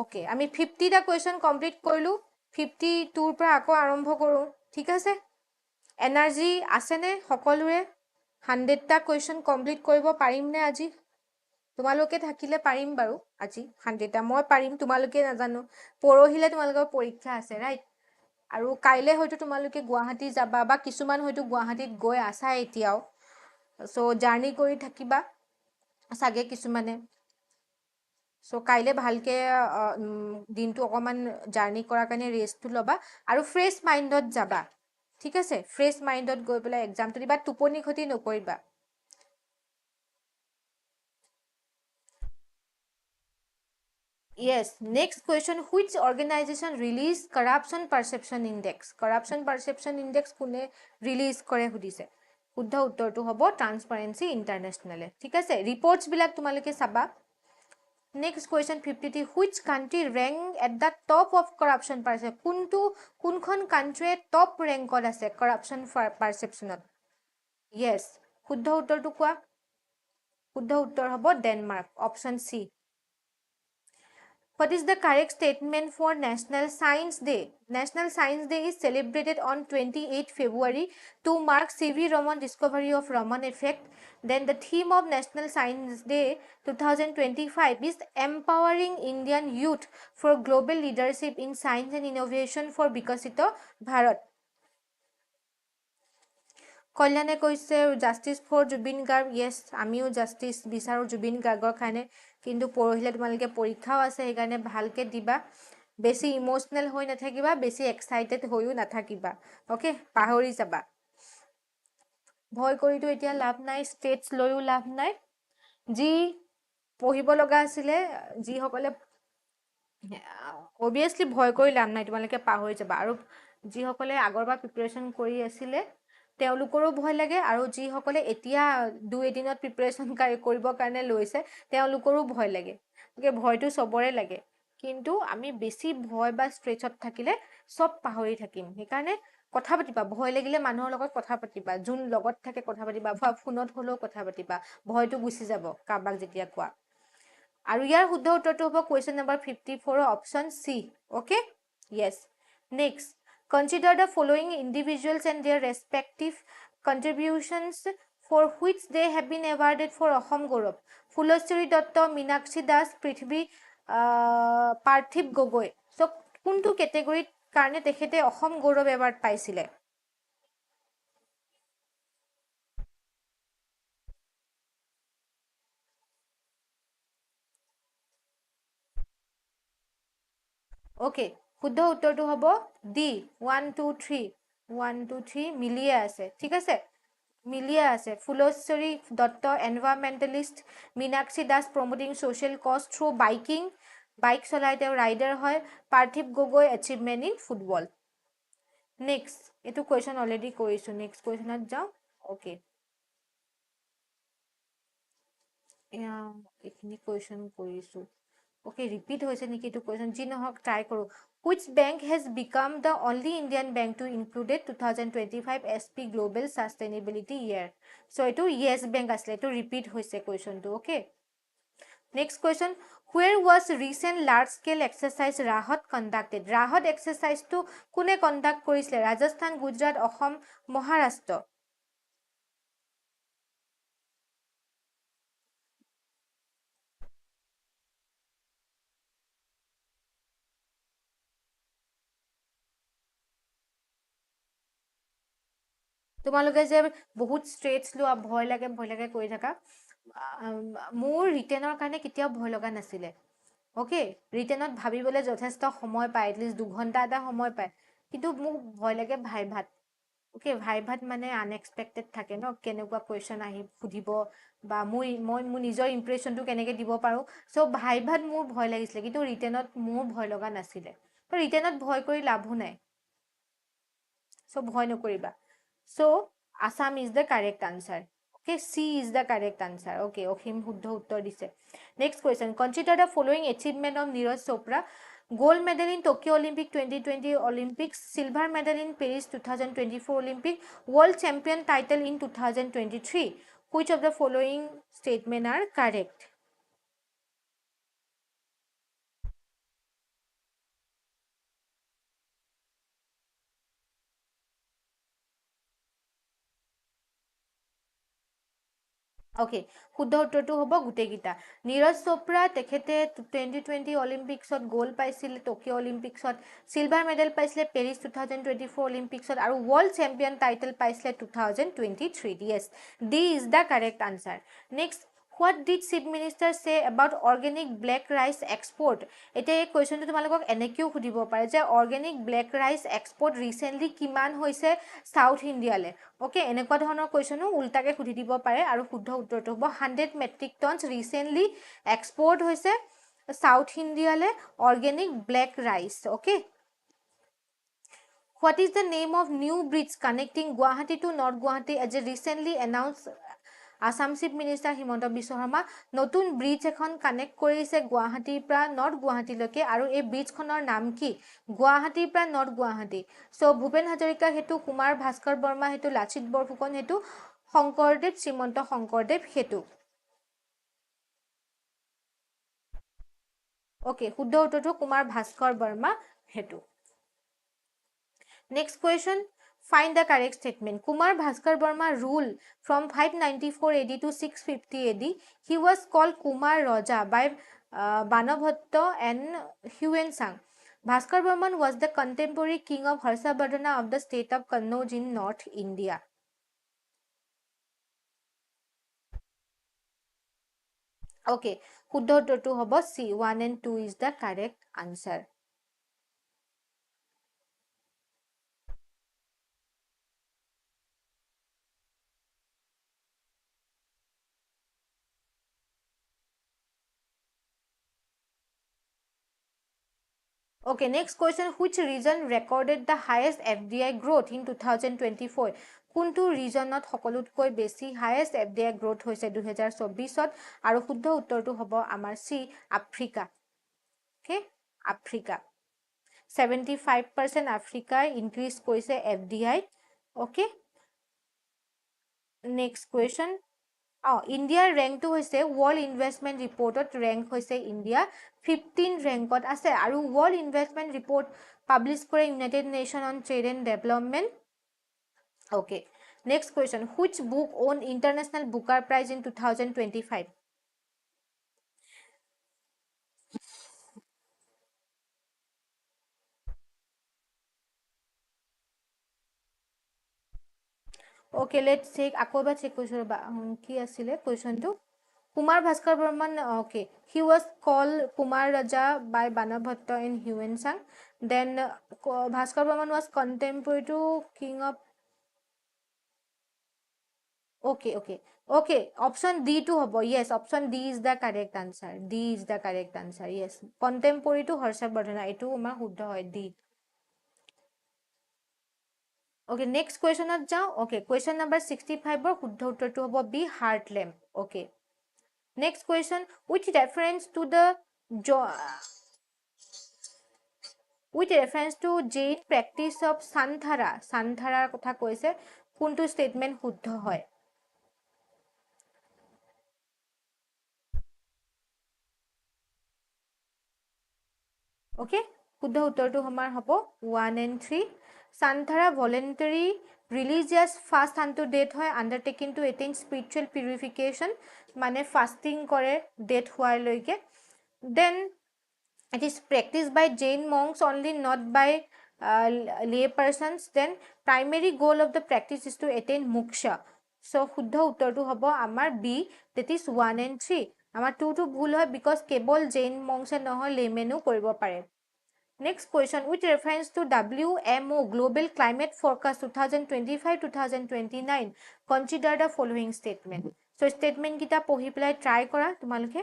Okay, আমি 50টা question complete কৰিলোঁ. 52ৰ পৰা আকৌ আৰম্ভ কৰোঁ, ঠিক আছে? এনাৰ্জি আছেনে সকলোৰে? 100টা কুৱেশ্যন কমপ্লিট কৰিব পাৰিমনে আজি? তোমালোকে থাকিলে পাৰিম বাৰু আজি 100টা, মই পাৰিম, তোমালোকে নাজানো. পৰহিলে তোমালোকৰ পৰীক্ষা আছে, ৰাইট? আৰু কাইলৈ হয়তো তোমালোকে গুৱাহাটী যাবা বা কিছুমান হয়তো গুৱাহাটীত গৈ আছা এতিয়াও, চ' জাৰ্ণি কৰি থাকিবা চাগে কিছুমানে. চ' কাইলৈ ভালকে দিনটো অকণমান জাৰ্ণি কৰাৰ কাৰণে ৰেষ্টটো ল'বা আৰু ফ্ৰেছ মাইণ্ডত যাবা, ঠিক আছে? ফ্ৰেছ মাইণ্ডত গৈ পেলাই এক্সামটো দিবা, টোপনি ক্ষতি নকৰিবা. Yes, next question. Which organization released Corruption Perception Index? Corruption Perception Index কোনে ৰিলিজ কৰে সুধিছে. শুদ্ধ উত্তৰটো হ'ব ট্ৰান্সপাৰেন্সি ইণ্টাৰনেশ্যনেলে, ঠিক আছে? ৰিপৰ্টছবিলাক তোমালোকে চাবা. Next question 53. Which country rank at the top of corruption perception? কোনখন কাণ্ট্ৰিয়ে টপ ৰেংকত আছে corruption perceptionত? Yes, শুদ্ধ উত্তৰটো কোৱা. শুদ্ধ উত্তৰ হ'ব Denmark, option C. What is the correct statement for National Science Day? National Science Day is celebrated on 28 February to mark C.V. Raman discovery of Raman effect. Then the theme of National Science Day 2025 is empowering Indian youth for global leadership in science and innovation for Bikasito Bharat. কল্যাণে কৈছে justice for Zubeen Garg. য়েছ, আমিও justice বিচাৰোঁ জুবিন গাৰ্গৰ কাৰণে, কিন্তু পৰহিলে তোমালোকে পৰীক্ষাও আছে, সেইকাৰণে ভালকৈ দিবা. বেছি ইমোশনেল হৈ নাথাকিবা, বেছি এক্সাইটেড হৈও নাথাকিবা, ওকে, পাহৰি যাবা। ভয় কৰিতো এতিয়া লাভ নাই, ষ্টেটছ লৈও লাভ নাই। যি পঢ়িব লগা আছিলে, যিসকলে অবভিয়াছলি ভয় কৰি লাভ নাই, তোমালোকে পাহৰি যাবা। আৰু যিসকলে আগৰবাৰ প্ৰিপাৰেশ্যন কৰি আছিলে তেওঁলোকৰো ভয় লাগে, আৰু যিসকলে এতিয়া 2 এদিনত প্ৰিপাৰেশ্যন কৰিবৰ কাৰণে লৈছে তেওঁলোকৰো ভয় লাগে। ভয়টো চবৰে লাগে, কিন্তু আমি বেছি ভয় বা ষ্ট্ৰেছত থাকিলে চব পাহৰি থাকিম। সেইকাৰণে কথা পাতিবা, ভয় লাগিলে মানুহৰ লগত কথা পাতিবা, যোন লগত থাকে কথা পাতিবা, বা ফোনত হ'লেও কথা পাতিবা, ভয়টো গুচি যাব কাৰোবাক যেতিয়া কোৱা। আৰু ইয়াৰ শুদ্ধ উত্তৰটো হ'ব question number 54 option C, okay, yes. Next, consider the following individuals and their respective contributions for which they have been awarded for Asom Gaurav. Phulshree Dutta, Minakshi Das, Prithvi, Parthiv Gogoi. So' কোনটো কেটেগৰীত কাৰণে তেখেতে অসম গৌৰৱ এৱাৰ্ড পাইছিলে? অ'কে, শুদ্ধ উত্তৰটো হ'ব ডি, 1 2 3, 1 2 3 মিলিয়ে আছে, ঠিক আছে, মিলিয়ে আছে। Phulshree Dutta environmentalist, Minakshi Das promoting social cause through biking, bike চলাই তেওঁ ৰাইডাৰ হয়, Parthiv Gogoi achievement in football. Next, এইটো কুৱেশ্যন অলৰেডি কৰিছোঁ, নেক্সট কুৱেশ্যনত যাওঁ। অ'কে, এইখিনি কুৱেশ্যন কৰিছোঁ, অ'কে, ৰিপিট হৈছে নেকি এইটো কুৱেশ্যন, যি নহওক ট্ৰাই কৰোঁ। Which bank has become the only Indian bank to include 2025 SP Global Sustainability Year? So এইটো Yes Bank আছিলে, এইটো ৰিপিট হৈছে কুৱেশ্যনটো, okay. Next question, where was recent large scale exercise Rahat conducted? Rahat এক্সাৰচাইজটো কোনে কণ্ডাক্ট কৰিছিলে? ৰাজস্থান, গুজৰাট, অসম, মহাৰাষ্ট্ৰ। তোমালোকে যে বহুত ষ্ট্ৰেটছ লোৱা, ভয় লাগে কৰি থাকা, মোৰ ৰিটেনৰ কাৰণে কেতিয়াও ভয় লগা নাছিলে, অ'কে। ৰিটেনত ভাবিবলৈ যথেষ্ট সময় পায়, এটলিষ্ট 2 ঘণ্টা এটা সময় পায়, কিন্তু মোক ভয় লাগে ভাইভাত, অ'কে। ভাইভাত মানে আনএক্সপেক্টেড থাকে ন, কেনেকুৱা কুৱেশ্যন আহি সুধিব, বা মই মোৰ নিজৰ ইম্প্ৰেশ্যনটো কেনেকৈ দিব পাৰোঁ। চ' ভাইভাত মোৰ ভয় লাগিছিলে, কিন্তু ৰিটেনত মোৰ ভয় লগা নাছিলে। ৰিটেনত ভয় কৰি লাভো নাই, চ' ভয় নকৰিবা। So' Assam is the correct answer, okay, C is the correct answer, okay. Asim শুদ্ধ উত্তৰ দিছে। Next question, consider the following achievement of Neeraj Chopra. Gold medal in Tokyo' Olympic 2020 Olympics, silver medal in Paris 2024 Olympic, world champion title in 2023. Which of the following statement are correct? Okay, শুদ্ধ উত্তৰটো হ'ব গোটেইকেইটা। নীৰজ চোপ্ৰা তেখেতে 2020 অলিম্পিক্সত gold পাইছিলে, Tokyo' অলিম্পিক্সত silver medal পাইছিলে, Paris 2024 অলিম্পিক্সত, আৰু ৱৰ্ল্ড চেম্পিয়ন টাইটেল পাইছিলে 2023। Yes, D is the correct answer. Next, what did chief minister say about organic black rice export? এতিয়া এই কুৱেশ্যনটো তোমালোকক এনেকৈও সুধিব পাৰে যে organic black rice export recently কিমান হৈছে চাউথ ইণ্ডিয়ালৈ, অ'কে। এনেকুৱা ধৰণৰ কুৱেশ্যনো উল্টাকৈ সুধি দিব পাৰে, আৰু শুদ্ধ উত্তৰটো হ'ব 100 মেট্ৰিক টনছ ৰিচেণ্টলি এক্সপৰ্ট হৈছে চাউথ ইণ্ডিয়ালৈ organic black rice, okay. What is the name of new bridge connecting Guwahati to North Guwahati as a recently announced Assam Chief Minister Himanta Biswa Sarma? নতুন ব্ৰিজ এখন কানেক্ট কৰিছে গুৱাহাটীৰ পৰা নৰ্থ গুৱাহাটীলৈকে, আৰু এই ব্ৰিজখনৰ নাম কি? গুৱাহাটীৰ পৰা নৰ্থ গুৱাহাটী। চ' ভূপেন হাজৰিকা সেতু, কুমাৰ ভাস্কৰ বৰ্মা সেতু, লাচিত বৰফুকন সেতু, শংকৰদেৱ, শ্ৰীমন্ত শংকৰদেৱ সেতু। অ'কে, শুদ্ধ উত্তৰটো কুমাৰ ভাস্কৰ বৰ্মা সেতু। Next question, find the correct statement. Kumar Bhaskar Burma ruled from 594 AD to 650 AD. He was called Kumar Raja by Banabhatta and Huensang. Bhaskar Burman was the contemporary king of Harshavardhana of the state of Kannauj in North India. Okay, শুদ্ধ উত্তৰটো হ'ব C, 1 and 2 is the correct answer. Okay, next question. Which region recorded the highest FDI growth in 2024? কোনটো ৰিজনত সকলোতকৈ বেছি highest FDI growth হৈছে 2024ত আৰু শুদ্ধ উত্তৰটো হ'ব আমাৰ C Africa okay Africa 75% Africa increase কৰিছে FDI ওকে নেক্সট কোৱেশ্চন ইণ্ডিয়াৰ ৰেংকটো হৈছে ৱৰ্ল্ড ইনভেষ্টমেণ্ট ৰিপৰ্টত ৰেংক হৈছে ইণ্ডিয়া 15 ৰেংকত আছে আৰু ৱৰ্ল্ড ইনভেষ্টমেণ্ট ৰিপৰ্ট পাব্লিছ কৰে United Nation on trade and development Okay. Next question. Which book won International Booker Prize in 2025? Okay, let's check. Ako ba check question ba? Ki asile question to? Kumar Bhaskar Burman. Okay. He was called Kumar Raja by Banabhatta and Huan Sang. Then Bhaskar Burman was contemporary to King of. Okay, okay. Okay, option D to hobo. Yes, option D is the correct answer. D is the correct answer. Yes. Contemporary to Harshavardhana. Ito umar huddha hoy D. Okay, next question at jao. Okay, question number 65 or huddha uttartu hobo B heart lamp. Okay. Next question, which reference to Jain practice of Santhara kotha koise kuntu statement huddha hoy. Okay, huddha uttartu hamar hobo 1 and 3. Santhara voluntary religious fast unto death hoy undertaken to attain spiritual purification mane fasting kore death hoar loike. Then it is practiced by Jain monks only, not by lay persons. Then primary goal of the practice is to attain moksha. So শুদ্ধ উত্তৰটো হ'ব আমাৰ B, that is 1 and 3. আমাৰ 2 টো ভুল হয় because কেৱল Jain monks নহয় laymen কৰিব পাৰে. Next question, with reference to WMO Global Climate Forecast 2025-2029, consider the following statement. So statement kita পঢ়ি পেলাই try কৰা তোমালোকে.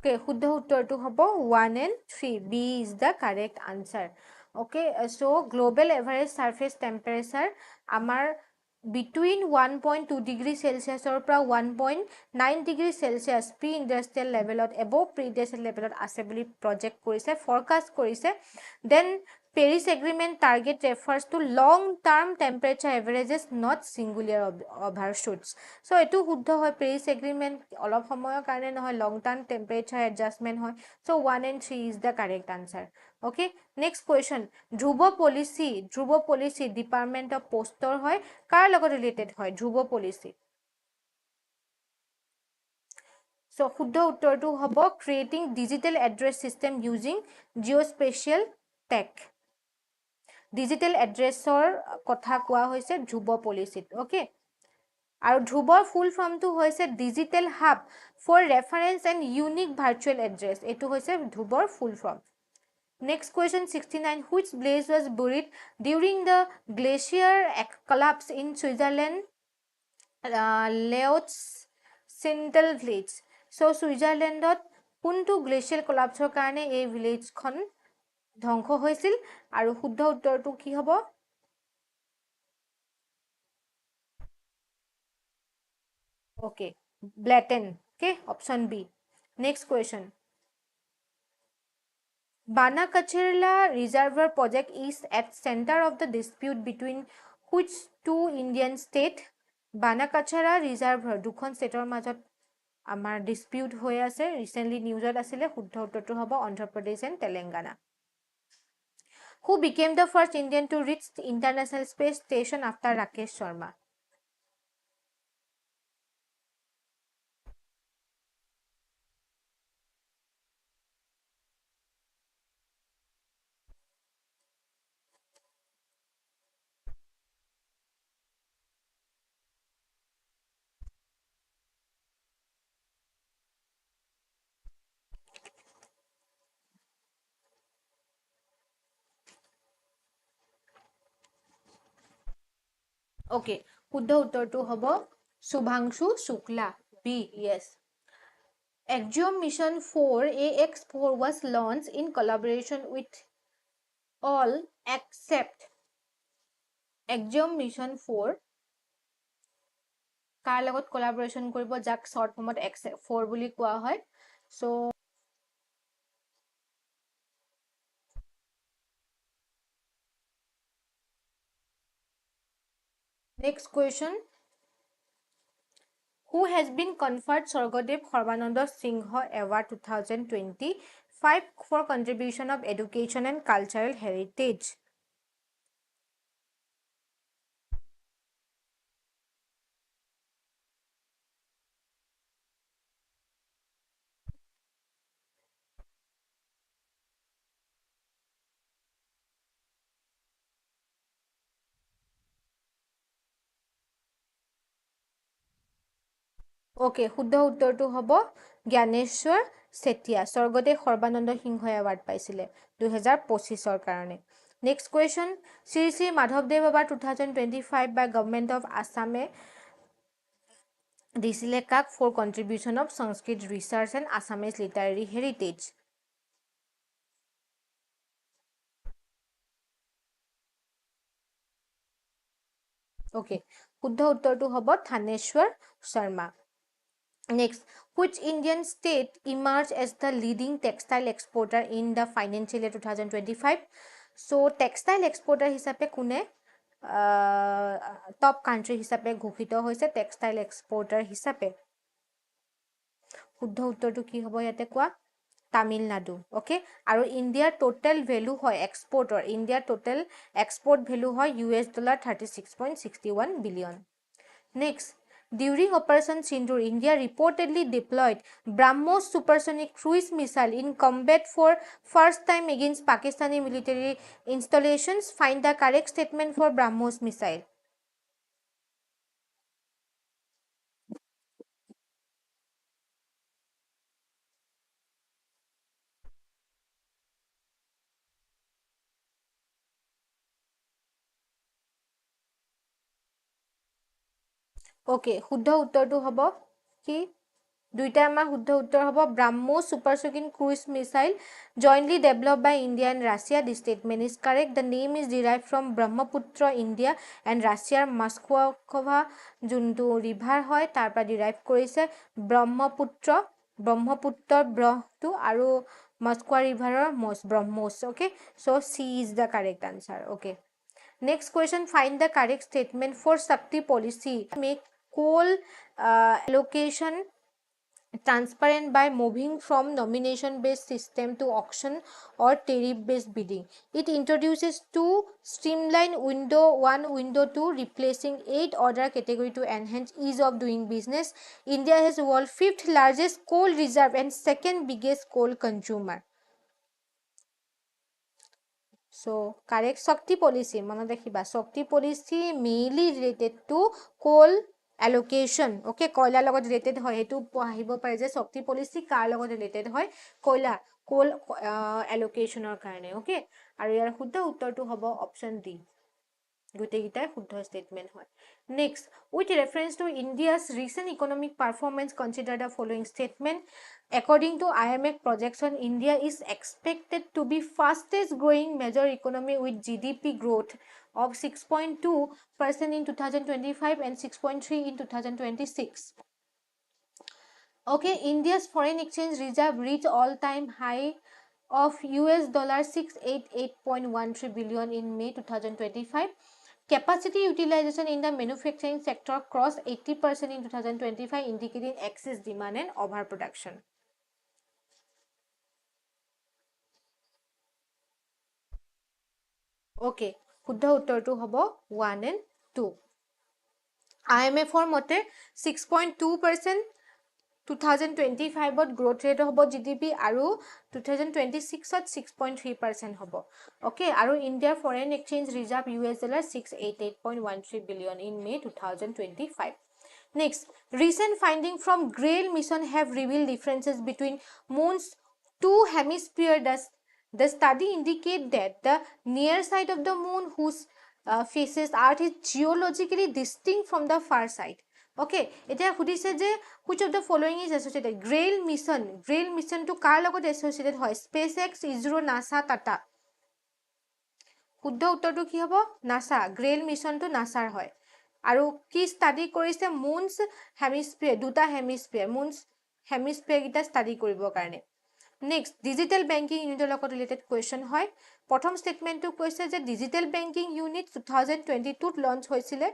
Okay, শুদ্ধ উত্তৰটো হ'ব 1 and 3. B is the correct answer. Okay, so global average surface temperature আমাৰ between 1.2 degree Celsius or পৰা 1.9 degree Celsius pre-industrial levelত above pre-industrial levelত আছে বুলি project কৰিছে, forecast কৰিছে. Then Paris Agreement target refers to long-term temperature averages, not singular overshoots. So etu শুদ্ধ হয় Paris Agreement অলপ সময়ৰ কাৰণে নহয় long-term temperature adjustment হয়. So 1 and 3 is the correct answer. Okay, next question. Dhruva policy Department of Postor হয় কাৰ লগত related হয় Dhruva policy. So শুদ্ধ উত্তৰটো হ'ব creating digital address system using geospatial tech. Digital addressৰ কথা কোৱা হৈছে Dhruva policy. Okay. আৰু ধ্ৰুৱৰ ফুল ফৰ্মটো হৈছে digital hub for reference and unique virtual address এইটো হৈছে ধ্ৰুৱৰ full form next question 69 which blaze was buried during the glacier collapse in Switzerland লেঅ'টছ চিণ্টেল ভিলেজ চ' ছুইজাৰলেণ্ডত কোনটো গ্লেচিয়াৰ কলাপছৰ কাৰণে এই ভিলেজখন ধ্বংস হৈছিল আৰু শুদ্ধ উত্তৰটো কি হ'ব Okay, Blatten. Okay, option B. Next question. Banakachirla Reservoir project is at center of the dispute between which two Indian state? Banakachira Reservoir দুখন stateৰ মাজত আমাৰ dispute হৈ আছে recently newsত আছিলে শুদ্ধ উত্তৰটো হ'ব Andhra Pradesh and Telangana Who became the first Indian to reach the International Space Station after Rakesh Sharma? Okay, শুদ্ধ উত্তৰটো হ'ব শুভাংশু শুক্লা B. Yes. Axiom Mission 4 AX4 was launched in collaboration with all except Axiom Mission 4 কাৰ লগত collaboration কৰিব যাক short form X4 বুলি কোৱা হয় so next question, who has been conferred Swargadev Sarbananda Singha Award 2025 for contribution of education and cultural heritage? Okay, শুদ্ধ উত্তৰটো হ'ব Gyaneswar Chetia Swargadeo Sarbananda Singha award পাইছিলে 2025 কাৰণে নেক্সট কুৱেশ্যন শ্ৰী শ্ৰী মাধৱদেৱ এৱাৰ্ড 2025 বাই গভৰ্ণমেণ্ট অফ আছামে দিছিলে কাক for contribution of Sanskrit research and Assamese literary heritage Okay, শুদ্ধ উত্তৰটো হ'ব Thaneswar Sharma Next, which Indian state emerged as the leading textile exporter in the financial year 2025? So, textile exporter হিচাপে কোনে top country হিচাপে ঘোষিত হৈছে textile exporter হিচাপে শুদ্ধ উত্তৰটো কি হ'ব ইয়াতে কোৱা তামিলনাডু ওকে আৰু ইণ্ডিয়াৰ টোটেল ভ্যালু হয় এক্সপোৰ্টৰ ইণ্ডিয়াৰ টোটেল এক্সপোৰ্ট ভ্যালু হয় $36.61 billion Next, during Operation Sindoor, India reportedly deployed BrahMos supersonic cruise missile in combat for first time against Pakistani military installations. Find the correct statement for BrahMos missile. Okay, শুদ্ধ উত্তৰটো হ'ব কি দুইটা আমাৰ শুদ্ধ উত্তৰ হ'ব BrahMos supersonic cruise missile jointly developed by India and Russia. This statement is correct. The name is derived from Brahmaputra, India and Russia Moskva যোনটো ৰিভাৰ হয় তাৰ পৰা derive কৰিছে ব্ৰহ্মপুত্ৰ ব্ৰহটো আৰু Moskva ৰিভাৰৰ BrahMos okay so C is the correct answer okay Next question, find the correct statement for Shakti policy. Make coal allocation transparent by moving from nomination-based system to auction or tariff-based bidding. It introduces two streamlined window 1, window 2, replacing 8 order category to enhance ease of doing business. India has world's 5th largest coal reserve and 2nd biggest coal consumer. So, correct Shakti policy, mona dekhiba Shakti policy mainly related to coal allocation. Okay, koila logot related hoy hetu pahibo pare je Shakti policy kar logot related hoy koila coal allocation or karone. Okay, aru yar shuddha uttor tu hobo option D. গোটেইকেইটাই শুদ্ধ statement হয় next with reference to India's recent economic performance consider the following statement according to IMF projection India is expected to be fastest growing major economy with GDP growth of 6.2% in 2025 and 6.3 in 2026 Okay, India's foreign exchange reserve reached all-time high of $688.13 billion in May 2025. Capacity utilization in the manufacturing sector crossed 80% in 2025, indicating excess demand and overproduction. Okay, শুদ্ধ উত্তৰটো হ'ব 1 and 2. IMFৰ মতে 6.2% 2025ত growth rate হ'ব GDP আৰু 2026ত 6.3% হ'ব। Okay, আৰু ইণ্ডিয়াৰ foreign exchange reserve $$ 688.13 billion in May 2025. Next, recent findings from GRAIL mission have revealed differences between moon's two hemispheres. The study indicate that the near side of the moon, whose faces Earth, is geologically distinct from the far side. Okay, এতিয়া সুধিছে যে which of the following is associated? GRAIL mission to কাৰ লগত associated হয়? SpaceX, ISRO, NASA, Tata. শুদ্ধ উত্তৰটো কি হ'ব? NASA. GRAIL মিছনটো নাছাৰ হয়। আৰু কি ষ্টাডি কৰিছে? মুনছ হেমিস্ফিয়াৰ, দুটা হেমিস্ফিয়াৰ, মুনছ হেমিস্ফিয়াৰ কেইটা ষ্টাডি কৰিবৰ কাৰণে। নেক্সট, ডিজিটেল বেংকিং ইউনিটৰ লগত ৰিলেটেড কুৱেশ্যন হয়। প্ৰথম ষ্টেটমেণ্টটো কৈছে যে ডিজিটেল বেংকিং ইউনিট 2022ত লঞ্চ হৈছিলে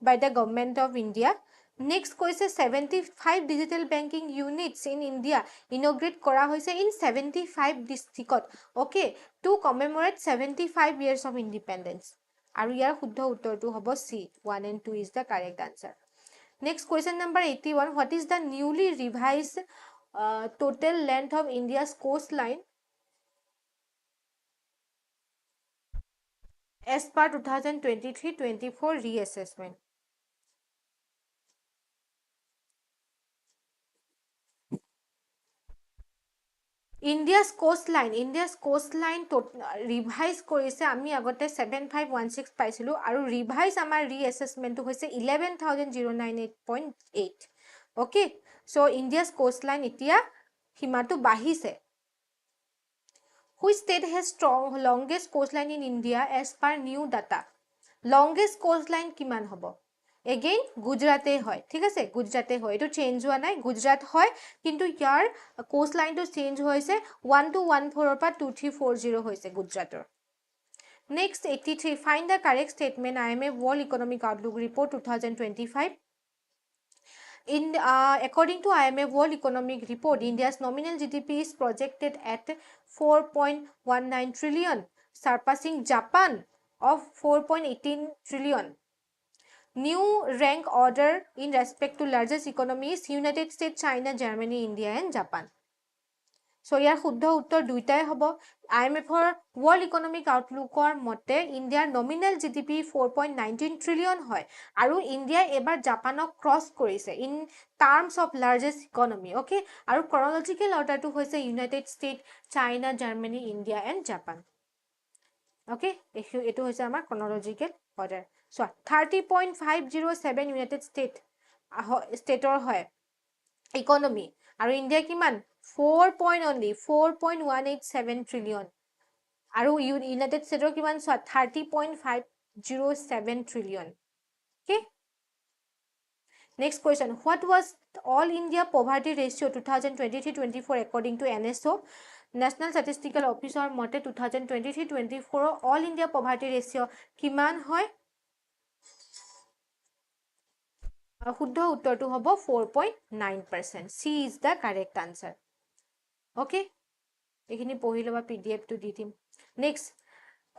by the government of India. Next কৈছে 75 digital banking units in India inaugurate কৰা হৈছে ইন 75 ডিষ্ট্ৰিক্টত। Okay, to commemorate 75 years of independence. আৰু ইয়াৰ শুদ্ধ উত্তৰটো হ'ব C. 1 and 2 is the correct answer. Next, question number 81. What is the newly revised total length of India's coastline as per 2023-24 reassessment? India's coastline revise কৰিছে। আমি আগতে 7516 পাইছিলোঁ আৰু revise আমাৰ ৰিএছেছমেণ্টটো হৈছে 11,098.8. অ'কে, চ' ইণ্ডিয়াছ কোষ্টলাইন এতিয়া সীমাটো বাঢ়িছে। Which state has longest coastline in India as per new data? Longest coastline কিমান হ'ব? এগেইন গুজৰাটে হয়, ঠিক আছে, গুজৰাটে হয়, এইটো চেঞ্জ হোৱা নাই, গুজৰাট হয়, কিন্তু ইয়াৰ কোষ্ট লাইনটো চেঞ্জ হৈছে 1214ৰ পৰা 2340 হৈছে গুজৰাটৰ। Next 83. Find the correct statement. IMF World Economic Outlook Report 2025. According to IMF World Economic Report, India's nominal GDP is projected at 4.19 trillion, surpassing Japan of 4.18 trillion. New rank order in respect to largest economies: United States, China, Germany, India and Japan. So ইয়াৰ শুদ্ধ উত্তৰ দুইটাই হ'ব। IMFৰ World Economic Outlookৰ মতে ইণ্ডিয়াৰ nominal GDP 4.19 trillion হয় আৰু ইণ্ডিয়াই এবাৰ জাপানক ক্ৰছ কৰিছে in terms of largest economy. Okay, আৰু ক্ৰনলজিকেল অৰ্ডাৰটো হৈছে United state, China, Germany, India and Japan. Okay, এইটো হৈছে আমাৰ ক্ৰনলজিকেল অৰ্ডাৰ। চোৱা, 30.507 ইউনাইটেড ষ্টেটৰ হয় ইকনমি আৰু ইণ্ডিয়া কিমান? 4.187 trillion আৰু ইউনাইটেড ষ্টেটৰ কিমান? চোৱা, 30.507 trillion. Okay, next question. What was all India poverty ratio' 2023-24 according to NSO? National statistical অফিচৰ মতে 2023-24 অল ইণ্ডিয়া পভাৰ্টি ৰেচিঅ' কিমান হয়? শুদ্ধ উত্তৰটো হ'ব 4.9%. C is the correct answer. Okay, এইখিনি পঢ়ি ল'বা, PDFটো দি দিম। Next,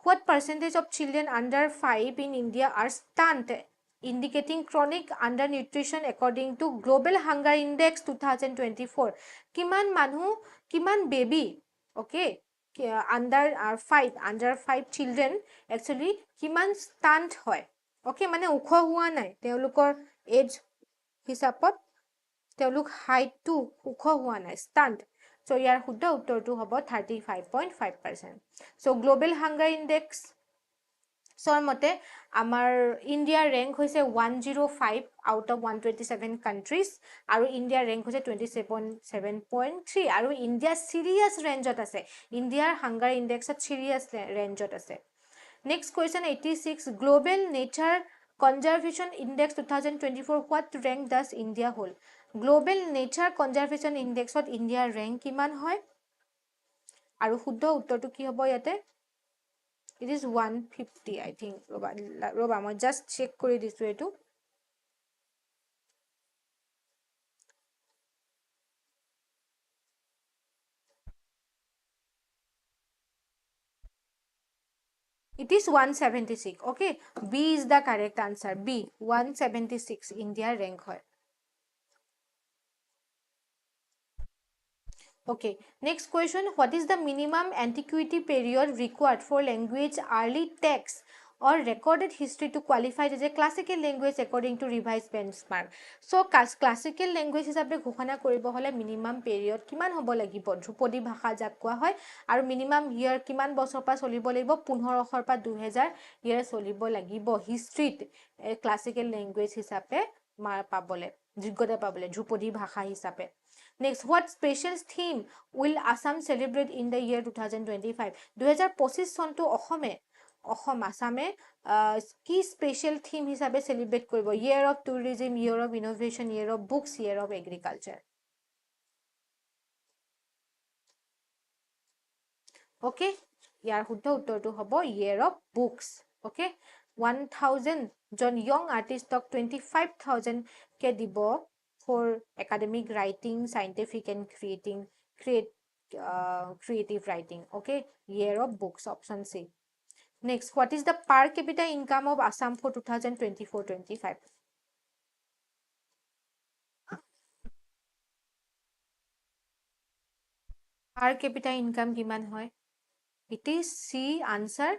what percentage of children under 5 in India are stunned, indicating chronic undernutrition according to Global Hunger Index 2024? কিমান মানুহ, কিমান baby, okay, under 5 children actually কিমান ষ্টাণ্ট হয়? অ'কে, মানে ওখ হোৱা নাই, তেওঁলোকৰ এজ হিচাপত তেওঁলোক হাইটটো ওখ হোৱা নাই, ষ্টাণ্ট। চ' ইয়াৰ শুদ্ধ উত্তৰটো হ'ব 35.5%. চ' গ্ল'বেল হাংগাৰ ইণ্ডেক্সৰ মতে আমাৰ ইণ্ডিয়াৰ ৰেংক হৈছে 105 আউট অফ 127 কাণ্ট্ৰিজ আৰু ইণ্ডিয়াৰ ৰেংক হৈছে 27.3 আৰু ইণ্ডিয়া চিৰিয়াছ ৰেঞ্জত আছে। ইণ্ডিয়াৰ হাংগাৰ ইণ্ডেক্সত চিৰিয়াছ ৰেঞ্জত আছে। Next question 86. Global nature conservation index 2024, what rank does India hold? Global nature conservation ইণ্ডেক্সত ইণ্ডিয়াৰ ৰেংক কিমান হয়? আৰু শুদ্ধ উত্তৰটো কি হ'ব ইয়াতে? It is 150, I think. ৰ'বা মই জাষ্ট চেক কৰি দিছোঁ এইটো। It is 176. Okay, B is the correct answer. B 176 India rank hoy. Okay, next question. What is the minimum antiquity period required for language early text or recorded history to qualify as a classical language according to revised benchmark? So classical language হিচাপে ঘোষণা কৰিব হলে minimum period কিমান হ'ব লাগিব? ধ্ৰুপদী ভাষা যাক কোৱা হয় আৰু minimum year কিমান বছৰ পৰা চলিব লাগিব? 1500 পৰা 2000 year চলিব লাগিব হিষ্ট্ৰীত classical language হিচাপে পাবলে যোগ্যতা পাবলে ধ্ৰুপদী ভাষা হিচাপে। Next, what special theme will Assam celebrate in the year 2025? 2025 চনটো Assame কি special theme হিসাবে celebrate কৰিব? Year of tourism, year of innovation, year of books, year of agriculture. Okay, ইয়াৰ শুদ্ধ উত্তৰটো হ'ব year of books. Okay, 1000 John young artistক 25000 কে দিব for academic writing, scientific and creative writing. Okay, year of books, option C. Next, what is the per capita income of Assam for 2024-25? Per capita income kiman hoy? It is C answer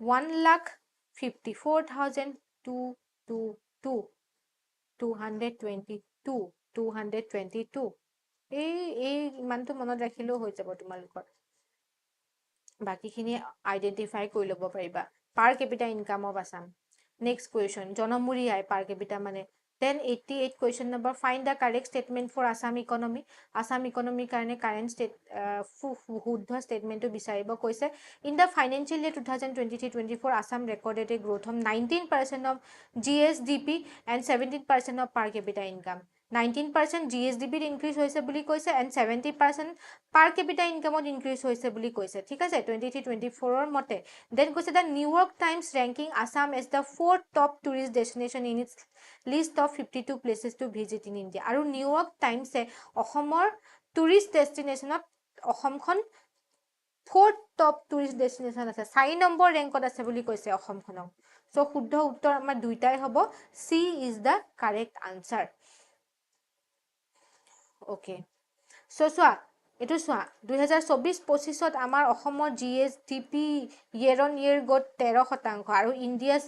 1,54,222. 222 এই ইমানটো মনত ৰাখিলেও হৈ যাব তোমালোকৰ বাকিখিনি identify কৰি ল'ব পাৰিবা per capita income of Assam next question জনমুৰি আয় পাৰ কেপিটা মানে 1088 question number find the correct statement for Assam economy কাৰণে current state শুদ্ধ statement টো বিচাৰিব কৈছে in the financial year 2023-24 Assam recorded a growth of 19% of GSDP and 17% of per capita income 19% GSDP increase হৈছে বুলি কৈছে and 70% per capita income increase হৈছে বুলি কৈছে ঠিক আছে 23-24 ৰ মতে then কৈছে the New York Times ranking Assam as the 4th top tourist destination in its list of 52 places to visit in India আৰু New York Times এ অসমৰ tourist destination অসমখন 4th top tourist destination আছে 4 number ৰেংকত আছে বুলি কৈছে অসমখনক so শুদ্ধ উত্তৰ আমাৰ দুইটাই হ'ব C is the correct answer okay so এটো চোৱা 2024-25ত আমাৰ অসমৰ GSDP year on year গত 13% আৰু ইণ্ডিয়াছ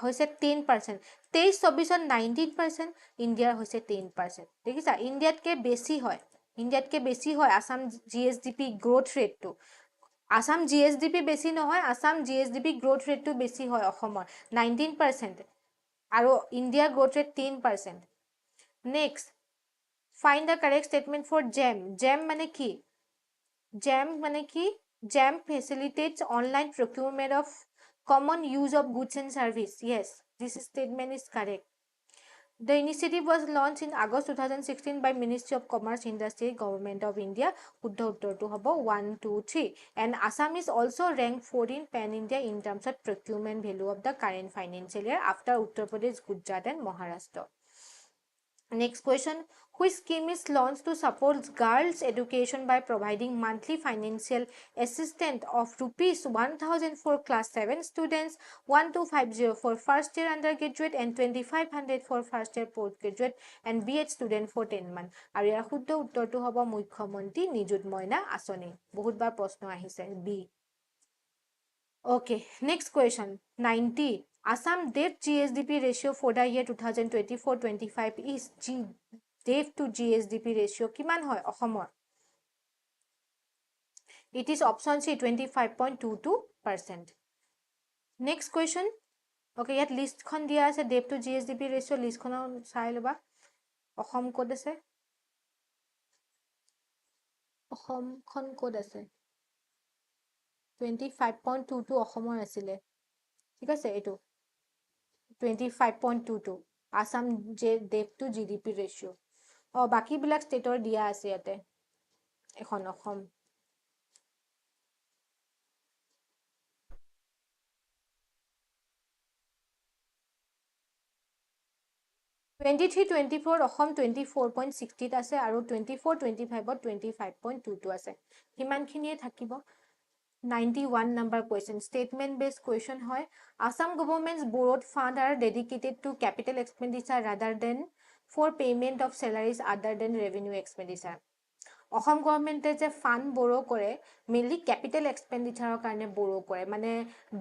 হৈছে 10% 23-24ত 19% ইণ্ডিয়াৰ হৈছে 10% দেখিছা ইণ্ডিয়াতকে বেছি হয় আসাম GSDP growth rate টো আসাম GSDP বেছি নহয় আসাম GSDP growth rate টো বেছি হয় অসমৰ 19% আৰু ইণ্ডিয়াৰ growth rate 10% next find the correct statement for GEM মানে কি GEM facilitates online procurement of common use of goods and service yes this statement is correct the initiative was launched in August 2016 by Ministry of Commerce Industry Government of India শুদ্ধ উত্তৰটো হ'ব 1 2 3 and Assam is also ranked 14 pan India in terms of procurement value of the current financial year after Uttar Pradesh Gujarat and Maharashtra next question which scheme is launched to support girls education by providing monthly financial assistance of rupees 1000 for class 7 students 1250 for first year undergraduate and 2500 for first year postgraduate and BEd student for 10 months আৰু ইয়াৰ শুদ্ধ উত্তৰটো হ'ব মুখ্যমন্ত্ৰী নিযুত মইনা আঁচনি বহুতবাৰ প্ৰশ্ন আহিছে B okay next question 90 Assam debt GSDP ratio for the year 2024-25 is debt to GSDP ratio কিমান হয় অসমৰ it is option C 25.22% next question okay ইয়াত list খন দিয়া আছে debt to GSDP ratio list খন চাই লবা অসম ক'ত আছে অসমখন ক'ত আছে 25.22 অসমৰ আছিলে ঠিক আছে এটো 25.22 Assam debt to GDP ratio বাকি বিলাক ষ্টেটৰ দিয়া আছে ইয়াতে এখন অসম 23-24 অসম 24.60 আছে আৰু 24-25 25.22 আছে কিমানখিনিয়ে থাকিব 91 number question, statement based question hoy. Assam government's borrowed funds are dedicated to capital expenditure rather than for payment of salaries other than revenue expenditure. Assam গভৰ্ণমেণ্টে যে ফাণ্ড বৰো কৰে মেইনলি কেপিটেল এক্সপেণ্ডিচাৰৰ কাৰণে বৰো কৰে মানে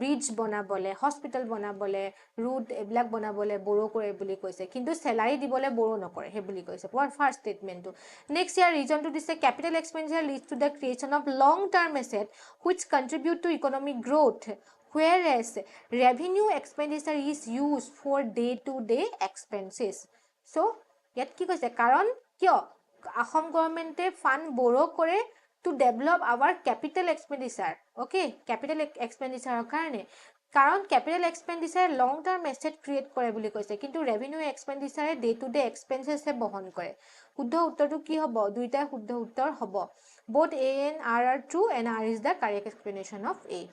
ব্ৰিজ বনাবলে হস্পিটেল বনাবলে ৰুট এইবিলাক বনাবলে বৰো কৰে বুলি কৈছে কিন্তু চেলাৰী দিবলে বৰো নকৰে সেই বুলি কৈছে ফাৰ্ষ্ট ষ্টেটমেণ্টটো নেক্সট ইয়াৰ ৰিজনটো দিছে capital expenditure leads to the creation of long term asset which contribute to economic growth whereas revenue expenditure is used for day to day expenses so ইয়াত কি কৈছে কাৰণ কিয় Assam government fund borrow kore to develop our capital expenditure. Okay, capital expenditure karone. Karon capital expenditure long term asset create kore boli koise. Kintu revenue expenditure day to day expenses se bohon kore. Huddha uttor tu ki hobo? Duita huddha uttor hobo. Both A and R are true and R is the correct explanation of A.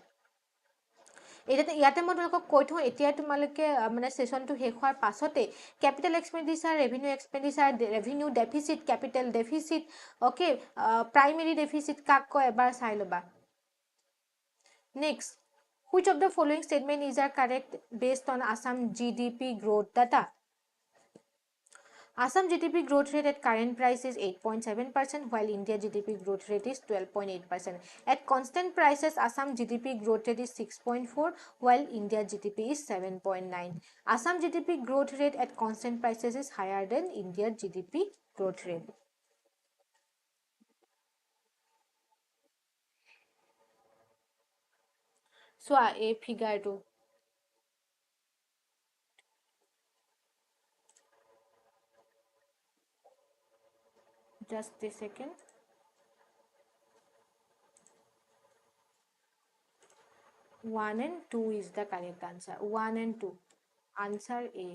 ইয়াতে মই তোমালোকক কৈ থওঁ এতিয়া তোমালোকে মানে সেশনটো শেষ হোৱাৰ পাছতে capital expenditure revenue expenditure revenue deficit capital deficit okay primary deficit কাক কয় এবাৰ চাই লবা next which of the following statement is are correct based on Assam GDP growth data Assam GDP growth rate at current price is 8.7%, while India GDP growth rate is 12.8%. At constant prices, Assam GDP growth rate is 6.4, while India GDP is 7.9. Assam GDP growth rate at constant prices is higher than India GDP growth rate. So, a figure to just a second. One and two is the correct answer. 1 and 2. Answer A.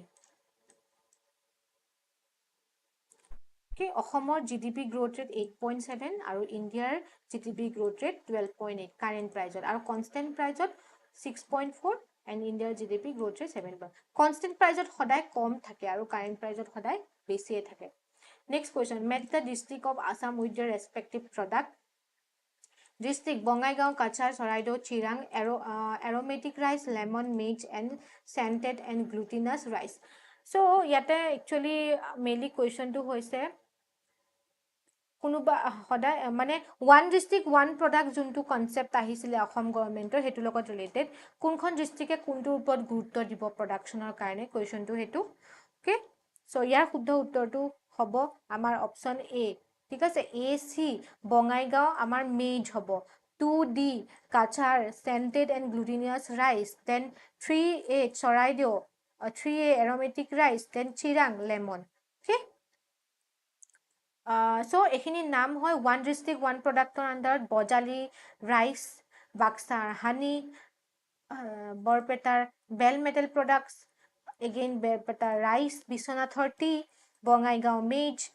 Okay, Assam GDP growth rate 8.7 and India's GDP growth rate 12.8 current price and constant price 6.4 and India's GDP growth rate 7. Constant price সদায় কম থাকে আৰু current price সদায় বেছিয়ে থাকে. Next question, match the district of Assam with their respective product. District Bongaigaon, Kachar, Soraido, Chirang, aromatic rice, lemon, maize and scented and glutinous rice. So, yate actually mainly question to hoise কোনোবা সদায় মানে one district one product যোনটো concept আহিছিলে অসম গভৰ্নমেন্টৰ হেতু লগত related কোনখন ডিস্ট্ৰিক্টে কোনটোৰ ওপৰত গুৰুত্ব দিব প্ৰডাকশনৰ কাৰণে কোৱেশ্চনটো হেতু ওকে সো ইয়াৰ শুদ্ধ উত্তৰটো হ'ব আমাৰ অপচন এ ঠিক আছে এ সি বঙাইগাঁও আমাৰ মেইজ হ'ব 2D Cachar scented and glutinous rice then 3A Charaideo 3A aromatic rice then chirang lemon okay so এখিনি নাম হয় one district one product under Bajali rice বাক্সাৰ honey বৰপেটাৰ bell metal products again বৰপেটাৰ rice বিশ্বনাথৰ tea Bongaigaon maize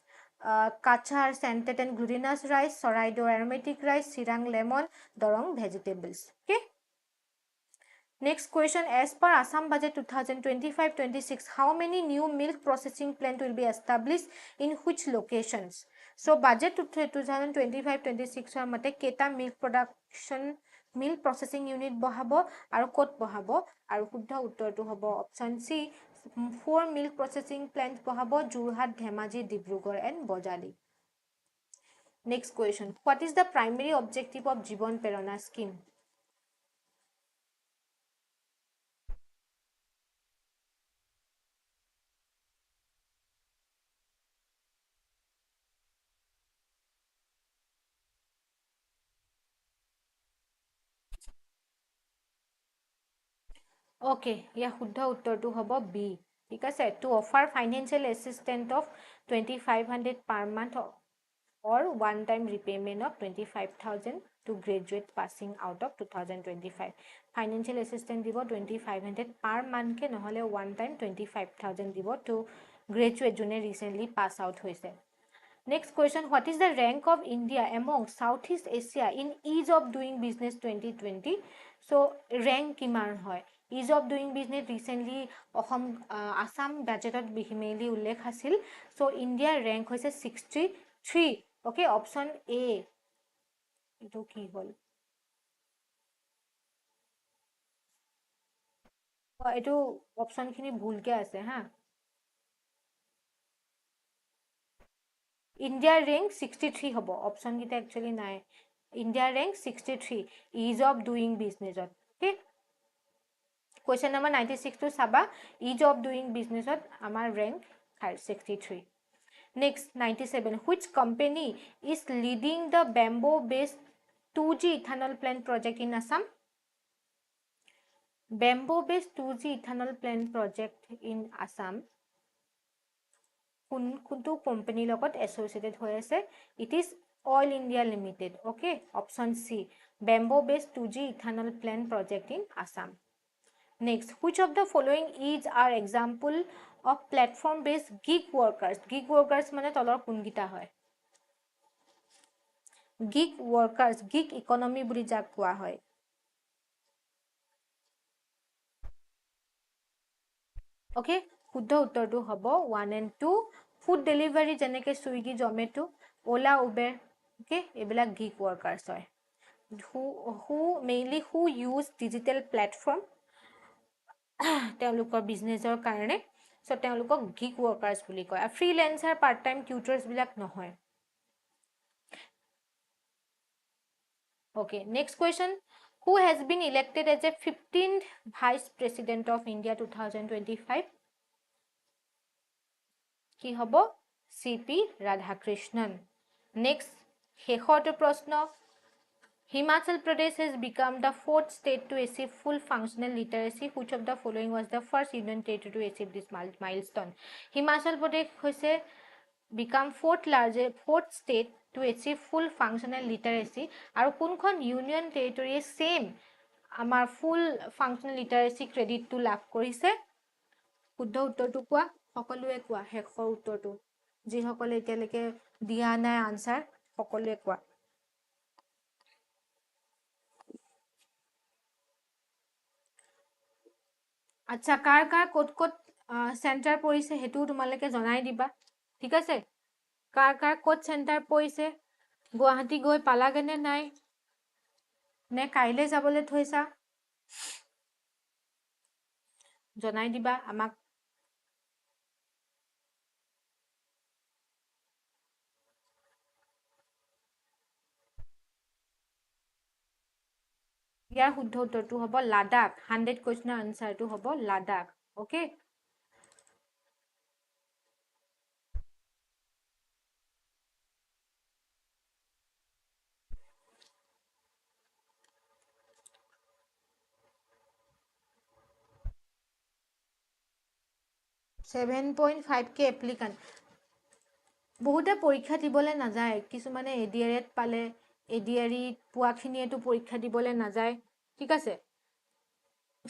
Kachar scented and glutinous rice Charaideo aromatic rice chirang lemon dorong vegetables okay Next question, as per Assam budget 2025-26, how many new milk processing plant will be established in which locations? So, budget 2025-26 or mate keta milk processing unit bohabo aru kot bohabo aru huddha uttor tu hobo option C 4 milk processing plants bohabo Jorhat, Dhemaji, Dibrugarh and Bojali. Next question, what is the primary objective of Jiban Prerana scheme? Okay, yeah, শুদ্ধ উত্তৰটো হ'ব B. ঠিক আছে, to offer financial assistance of 2500 per month or one-time repayment of 25,000 to graduate passing out of 2025. Financial assistance দিব 2500 per month কে নহলে one-time 25,000 দিব to graduate যোনে recently pass out হৈছে. Next question, what is the rank of India among Southeast Asia in ease of doing business 2020? So, rank কিমান হয়? Ease of doing business recently Assam budgetot mainly উল্লেখ আছিল. So, India rank হৈছে 63. Okay, option A. এইটো কি হল? এইটো অপশনখিনি ভুলকে আছে হা ইণ্ডিয়াৰ ৰেংক 63 হ'ব অপশন কিটা একচুয়ালি নাই ইণ্ডিয়াৰ ৰেংক 63 ইজ অফ ডুইং বিজনেছত ওকে question number 96 to চাবা ইজ অফ ডুইং বিজনেছত আমাৰ rank 63 next 97 which company is leading the bamboo based 2G ethanol plant project in Assam bamboo based 2G ethanol plant project in Assam কোনটো কোম্পানীৰ লগত associated হৈ আছে it is oil India limited okay option C bamboo based 2G ethanol plant project in Assam next which of the following is R example of platform based gig workers মানে তলৰ কোনকেইটা হয় gig workers gig economy বুলি যাক কোৱা হয় okay শুদ্ধ উত্তৰটো হ'ব 1 and 2 ফুড ডেলিভাৰী যেনেকৈ Swiggy Zomato Ola Uber okay এইবিলাক গিগ ৱৰ্কাৰ্ছ হয় who mainly who use digital platform তেওঁলোকৰ বিজনেছৰ কাৰণে সো তেওঁলোকক গিগ ৱৰ্কাৰ্ছ বুলি কয় আৰু ফ্ৰীলেন্সাৰ পাৰ্ট টাইম টিউটাৰ্ছ বিলাক নহয় okay next question who has been elected as a 15th vice president of India 2025 কি হ'ব CP Radhakrishnan next শেষৰটো প্ৰশ্ন Himachal Pradesh has become the fourth state to achieve full functional literacy. Which of the following was the first union territory to achieve this milestone? Himachal Pradesh has become fourth state to achieve full functional literacy. আৰু কোনখন union territory same আমাৰ full functional literacy credit to লাভ কৰিছে শুদ্ধ উত্তৰটো কোৱা সকলোৱে কোৱা শেষৰ উত্তৰটো যিসকলে এতিয়ালৈকে দিয়া নাই আনসাৰ সকলোৱে কোৱা আচ্ছা কাৰ ক'ত চেণ্টাৰ পৰিছে হেতু তোমালোকে জনাই দিবা ঠিক আছে কাৰ ক'ত চেণ্টাৰ পৰিছে গুৱাহাটী গৈ পালাগেনে নাই নে কাইলে যাবলৈ থৈছা জনাই দিবা আমাক ইয়াৰ শুদ্ধ উত্তৰটো হ'ব লাডাখ 100 কোৱেশ্চনৰ আনসাৰটো হ'ব লাডাখ ওকে $7.5K এপ্লিকাণ্ট বহুতে পৰীক্ষা দিবলৈ নাযায় কিছুমানে এডিআৰত পালে এডিআৰিত পোৱাখিনিয়েতো পৰীক্ষা দিবলৈ নাযায় ঠিক আছে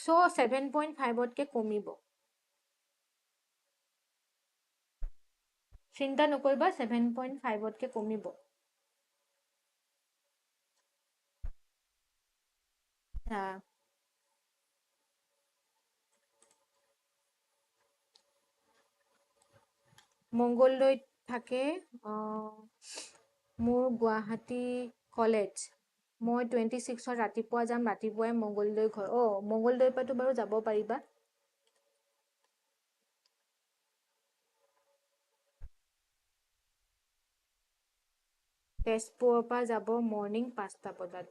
সো 7.5তকে কমিব চিন্তা নকৰিবা 7.5তকে কমিব মংগলদৈত থাকে মোৰ গুৱাহাটী কলেজ মই 26ত ৰাতিপুৱা যাম ৰাতিপুৱাই মংগলদৈ ঘৰ মংগলদৈৰ পৰাতো বাৰু যাব পাৰিবা তেজপুৰৰ পৰা যাব মৰ্নিং 5টা বজাত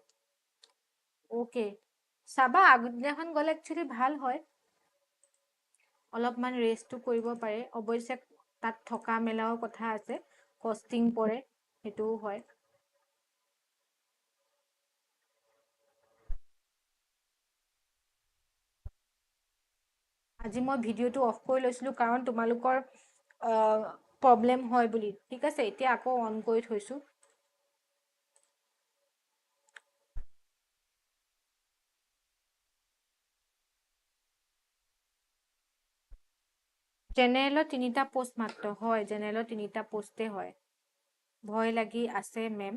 ওকে চাবা আগদিনাখন গ'লে একচুৱেলি ভাল হয় অলপমান ৰেষ্টটো কৰিব পাৰে অৱশ্যে তাত থকা মেলাও কথা আছে কষ্টিং পৰে হেতুও হয় আজি মই ভিডিওটো অফ কৰি লৈছিলো কাৰণ তোমালোকৰ প্ৰবলেম হয় বুলি ঠিক আছে এতিয়া আকৌ অন কৰি থৈছো জেনেৰেলৰ 3টা পোষ্ট মাত্ৰ হয় জেনেৰেলৰ 3টা পোষ্টে হয় ভয় লাগি আছে মেম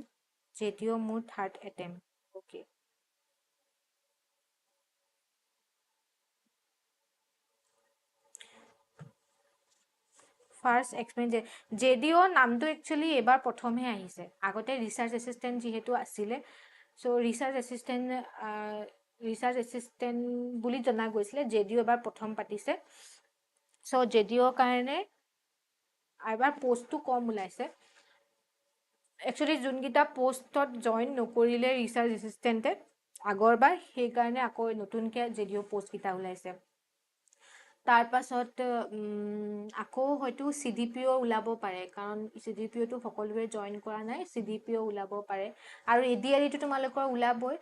JDO মোৰ 3rd attempt okay first experience JDO নামটো একচুয়ালি এবাৰ প্ৰথমহে আহিছে আগতে ৰিসাৰ্চ এসিস্ট্যান্ট যেহেতু আছিলে so research assistant research assistant বুলি জনা গৈছিলে। JDO এবাৰ প্ৰথম পাতিছে। চ' JDO কাৰণে এবাৰ পোষ্টটো কম ওলাইছে। একচুৱেলি যোনকেইটা পোষ্টত জইন নকৰিলে ৰিচাৰ্চ এছিষ্টেণ্টে আগৰবাৰ, সেইকাৰণে আকৌ নতুনকৈ JDO পোষ্টকেইটা ওলাইছে। তাৰপাছত আকৌ হয়তো CDPO ওলাব পাৰে, কাৰণ CDPOটো সকলোৱে জইন কৰা নাই, CDPO ওলাব পাৰে। আৰু ADREটো তোমালোকৰ ওলাবই।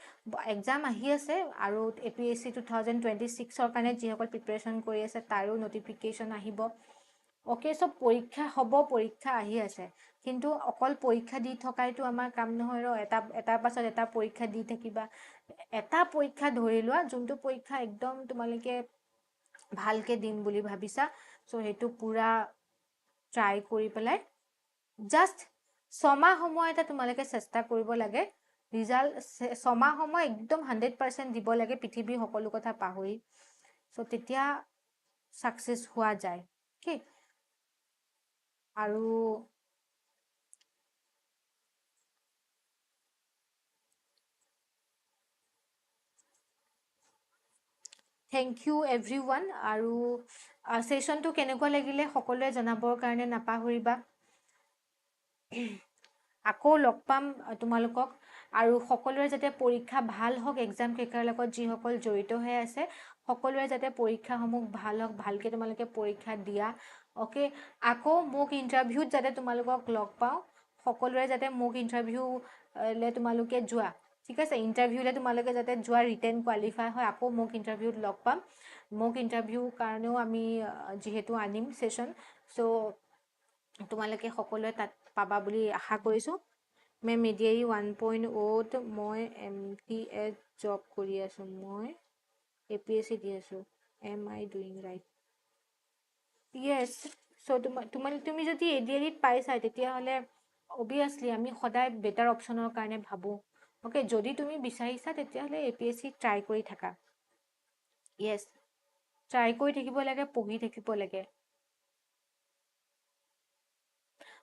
এক্সাম আহি আছে, আৰু APSC 2026ৰ কাৰণে যিসকল প্ৰিপেৰেশ্যন কৰি আছে তাৰো নটিফিকেশ্যন আহিব। অ'কে, চব পৰীক্ষা হ'ব, পৰীক্ষা আহি আছে। কিন্তু অকল পৰীক্ষা দি থকাইতো আমাৰ কাম নহয় ৰ, এটাৰ পাছত এটা পৰীক্ষা দি থাকিবা। এটা পৰীক্ষা ধৰি লোৱা, যোনটো পৰীক্ষা একদম তোমালোকে ভালকে দিম বুলি ভাবিছা, চ' সেইটো পুৰা ট্ৰাই কৰি পেলাই জাষ্ট 6 মাহ সময় এটা তোমালোকে চেষ্টা কৰিব লাগে। ৰিজাল্ট 6 মাহ সময় একদম 100% দিব লাগে, পৃথিৱীৰ সকলো কথা পাহৰি। চ' তেতিয়া ছাকচেছ হোৱা যায়। কি আৰু থেংক ইউ এভৰিৱান। আৰু ছেশ্যনটো কেনেকুৱা লাগিলে সকলোৱে জনাবৰ কাৰণে নাপাহৰিবা। আকৌ লগ পাম তোমালোকক। আৰু সকলোৰে যাতে পৰীক্ষা ভাল হওক, এক্সাম ক্ৰেকাৰ লগত যিসকল জড়িত হৈ আছে সকলোৰে যাতে পৰীক্ষাসমূহ ভাল হওক, ভালকৈ তোমালোকে পৰীক্ষা দিয়া। অ'কে, আকৌ মোক ইণ্টাৰভিউত যাতে তোমালোকক লগ পাওঁ, সকলোৰে যাতে মোক ইণ্টাৰভিউলৈ তোমালোকে যোৱা। ঠিক আছে, ইণ্টাৰভিউলৈ তোমালোকে যাতে যোৱা, ৰিটেন কোৱালিফাই হয়, আকৌ মোক ইণ্টাৰভিউত লগ পাম। মোক ইণ্টাৰভিউৰ কাৰণেও আমি যিহেতু আনিম ছেশ্যন, চ' তোমালোকে সকলোৱে তাত পাবা বুলি আশা কৰিছোঁ। মেম এডিআৰি 1.0ত মই MTS জব কৰি আছোঁ। মই APSC দি আছোঁ। এম আই ডুইং ৰাইট? য়েছ। চ' তুমি যদি ADREত পাইছা, তেতিয়াহ'লে অবভিয়াছলি আমি সদায় বেটাৰ অপশ্যনৰ কাৰণে ভাবোঁ। অ'কে, যদি তুমি বিচাৰিছা তেতিয়াহ'লে APSC ট্ৰাই কৰি থাকা। য়েছ, ট্ৰাই কৰি থাকিব লাগে, পঢ়ি থাকিব লাগে।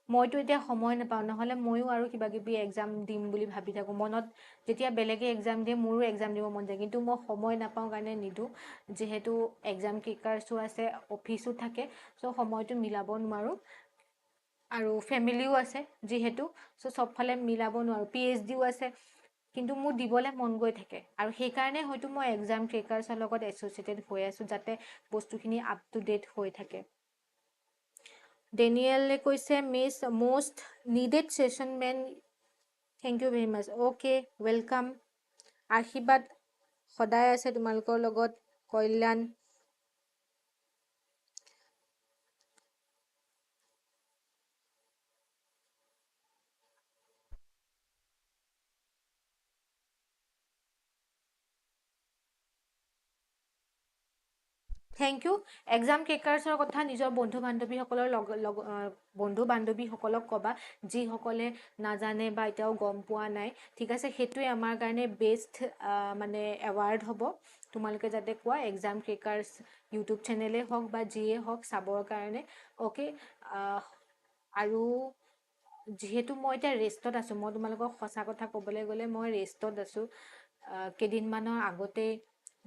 মইতো এতিয়া সময় নাপাওঁ, নহ'লে ময়ো আৰু কিবা কিবি এক্সাম দিম বুলি ভাবি থাকোঁ। মনত যেতিয়া বেলেগে এক্সাম দিয়ে, মোৰো এক্সাম দিব মন যায়, কিন্তু মই সময় নাপাওঁ কাৰণে নিদিওঁ। যিহেতু এক্সাম ক্ৰেকাৰ্ছো আছে, অফিচো থাকে, চ' সময়টো মিলাব নোৱাৰোঁ। আৰু ফেমিলিও আছে যিহেতু, চ' চবফালে মিলাব নোৱাৰোঁ। PhDও আছে, কিন্তু মোৰ দিবলৈ মন গৈ থাকে। আৰু সেইকাৰণে হয়তো মই এক্সাম ক্ৰেকাৰ্ছৰ লগত এছ'চিয়েটেড হৈ আছোঁ, যাতে বস্তুখিনি আপ টু ডেট হৈ থাকে। ডেনিয়েলে কৈছে most needed session man, thank you very much. Okay, welcome. আশীৰ্বাদ সদায় আছে তোমালোকৰ লগত, কল্যাণ। Thank U. এক্সাম ক্ৰেকাৰ্ছৰ কথা নিজৰ বন্ধু বান্ধৱীসকলক ক'বা, যিসকলে নাজানে বা এতিয়াও গম পোৱা নাই। ঠিক আছে, সেইটোৱে আমাৰ কাৰণে বেষ্ট মানে এৱাৰ্ড হ'ব। তোমালোকে যাতে কোৱা, এক্সাম ক্ৰেকাৰ্ছ ইউটিউব চেনেলেই হওক বা যিয়ে হওক চাবৰ কাৰণে। অ'কে, আৰু যিহেতু মই এতিয়া ৰেষ্টত আছোঁ, মই তোমালোকক সঁচা কথা ক'বলৈ গ'লে মই ৰেষ্টত আছোঁ। কেইদিনমানৰ আগতেই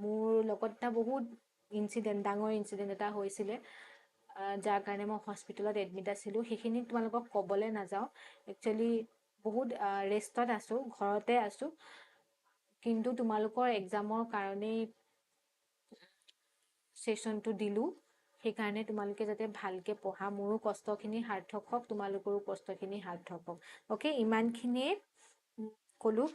মোৰ লগত এটা বহুত ডাঙৰ ইনচিডেণ্ট এটা হৈছিলে, যাৰ কাৰণে মই হস্পিটেলত এডমিট আছিলোঁ। সেইখিনি তোমালোকক ক'বলৈ নাযাওঁ। একচুৱেলি বহুত ৰেষ্টত আছোঁ, ঘৰতে আছোঁ। কিন্তু তোমালোকৰ এক্সামৰ কাৰণেই ছেশ্যনটো দিলোঁ। সেইকাৰণে তোমালোকে যাতে ভালকৈ পঢ়া, মোৰো কষ্টখিনি সাৰ্থক হওক, তোমালোকৰো কষ্টখিনি সাৰ্থক হওক। অ'কে, ইমানখিনিয়ে ক'লোঁ।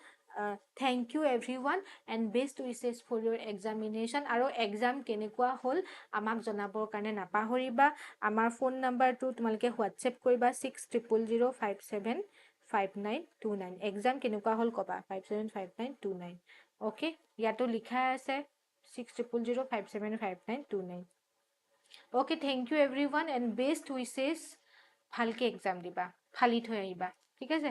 Thank you everyone and best wishes for your examination. আৰু এক্সাম কেনেকুৱা হ'ল আমাক জনাবৰ কাৰণে নাপাহৰিবা। আমাৰ ফোন নাম্বাৰটো তোমালোকে হোৱাটছএপ কৰিবা, 6000575929। এক্সাম কেনেকুৱা হ'ল ক'বা, 575929। অ'কে, ইয়াতো লিখা আছে 6000575929। Okay, thank you everyone and best wishes. ভালকৈ এক্সাম দিবা, ফালি থৈ আহিবা। ঠিক আছে।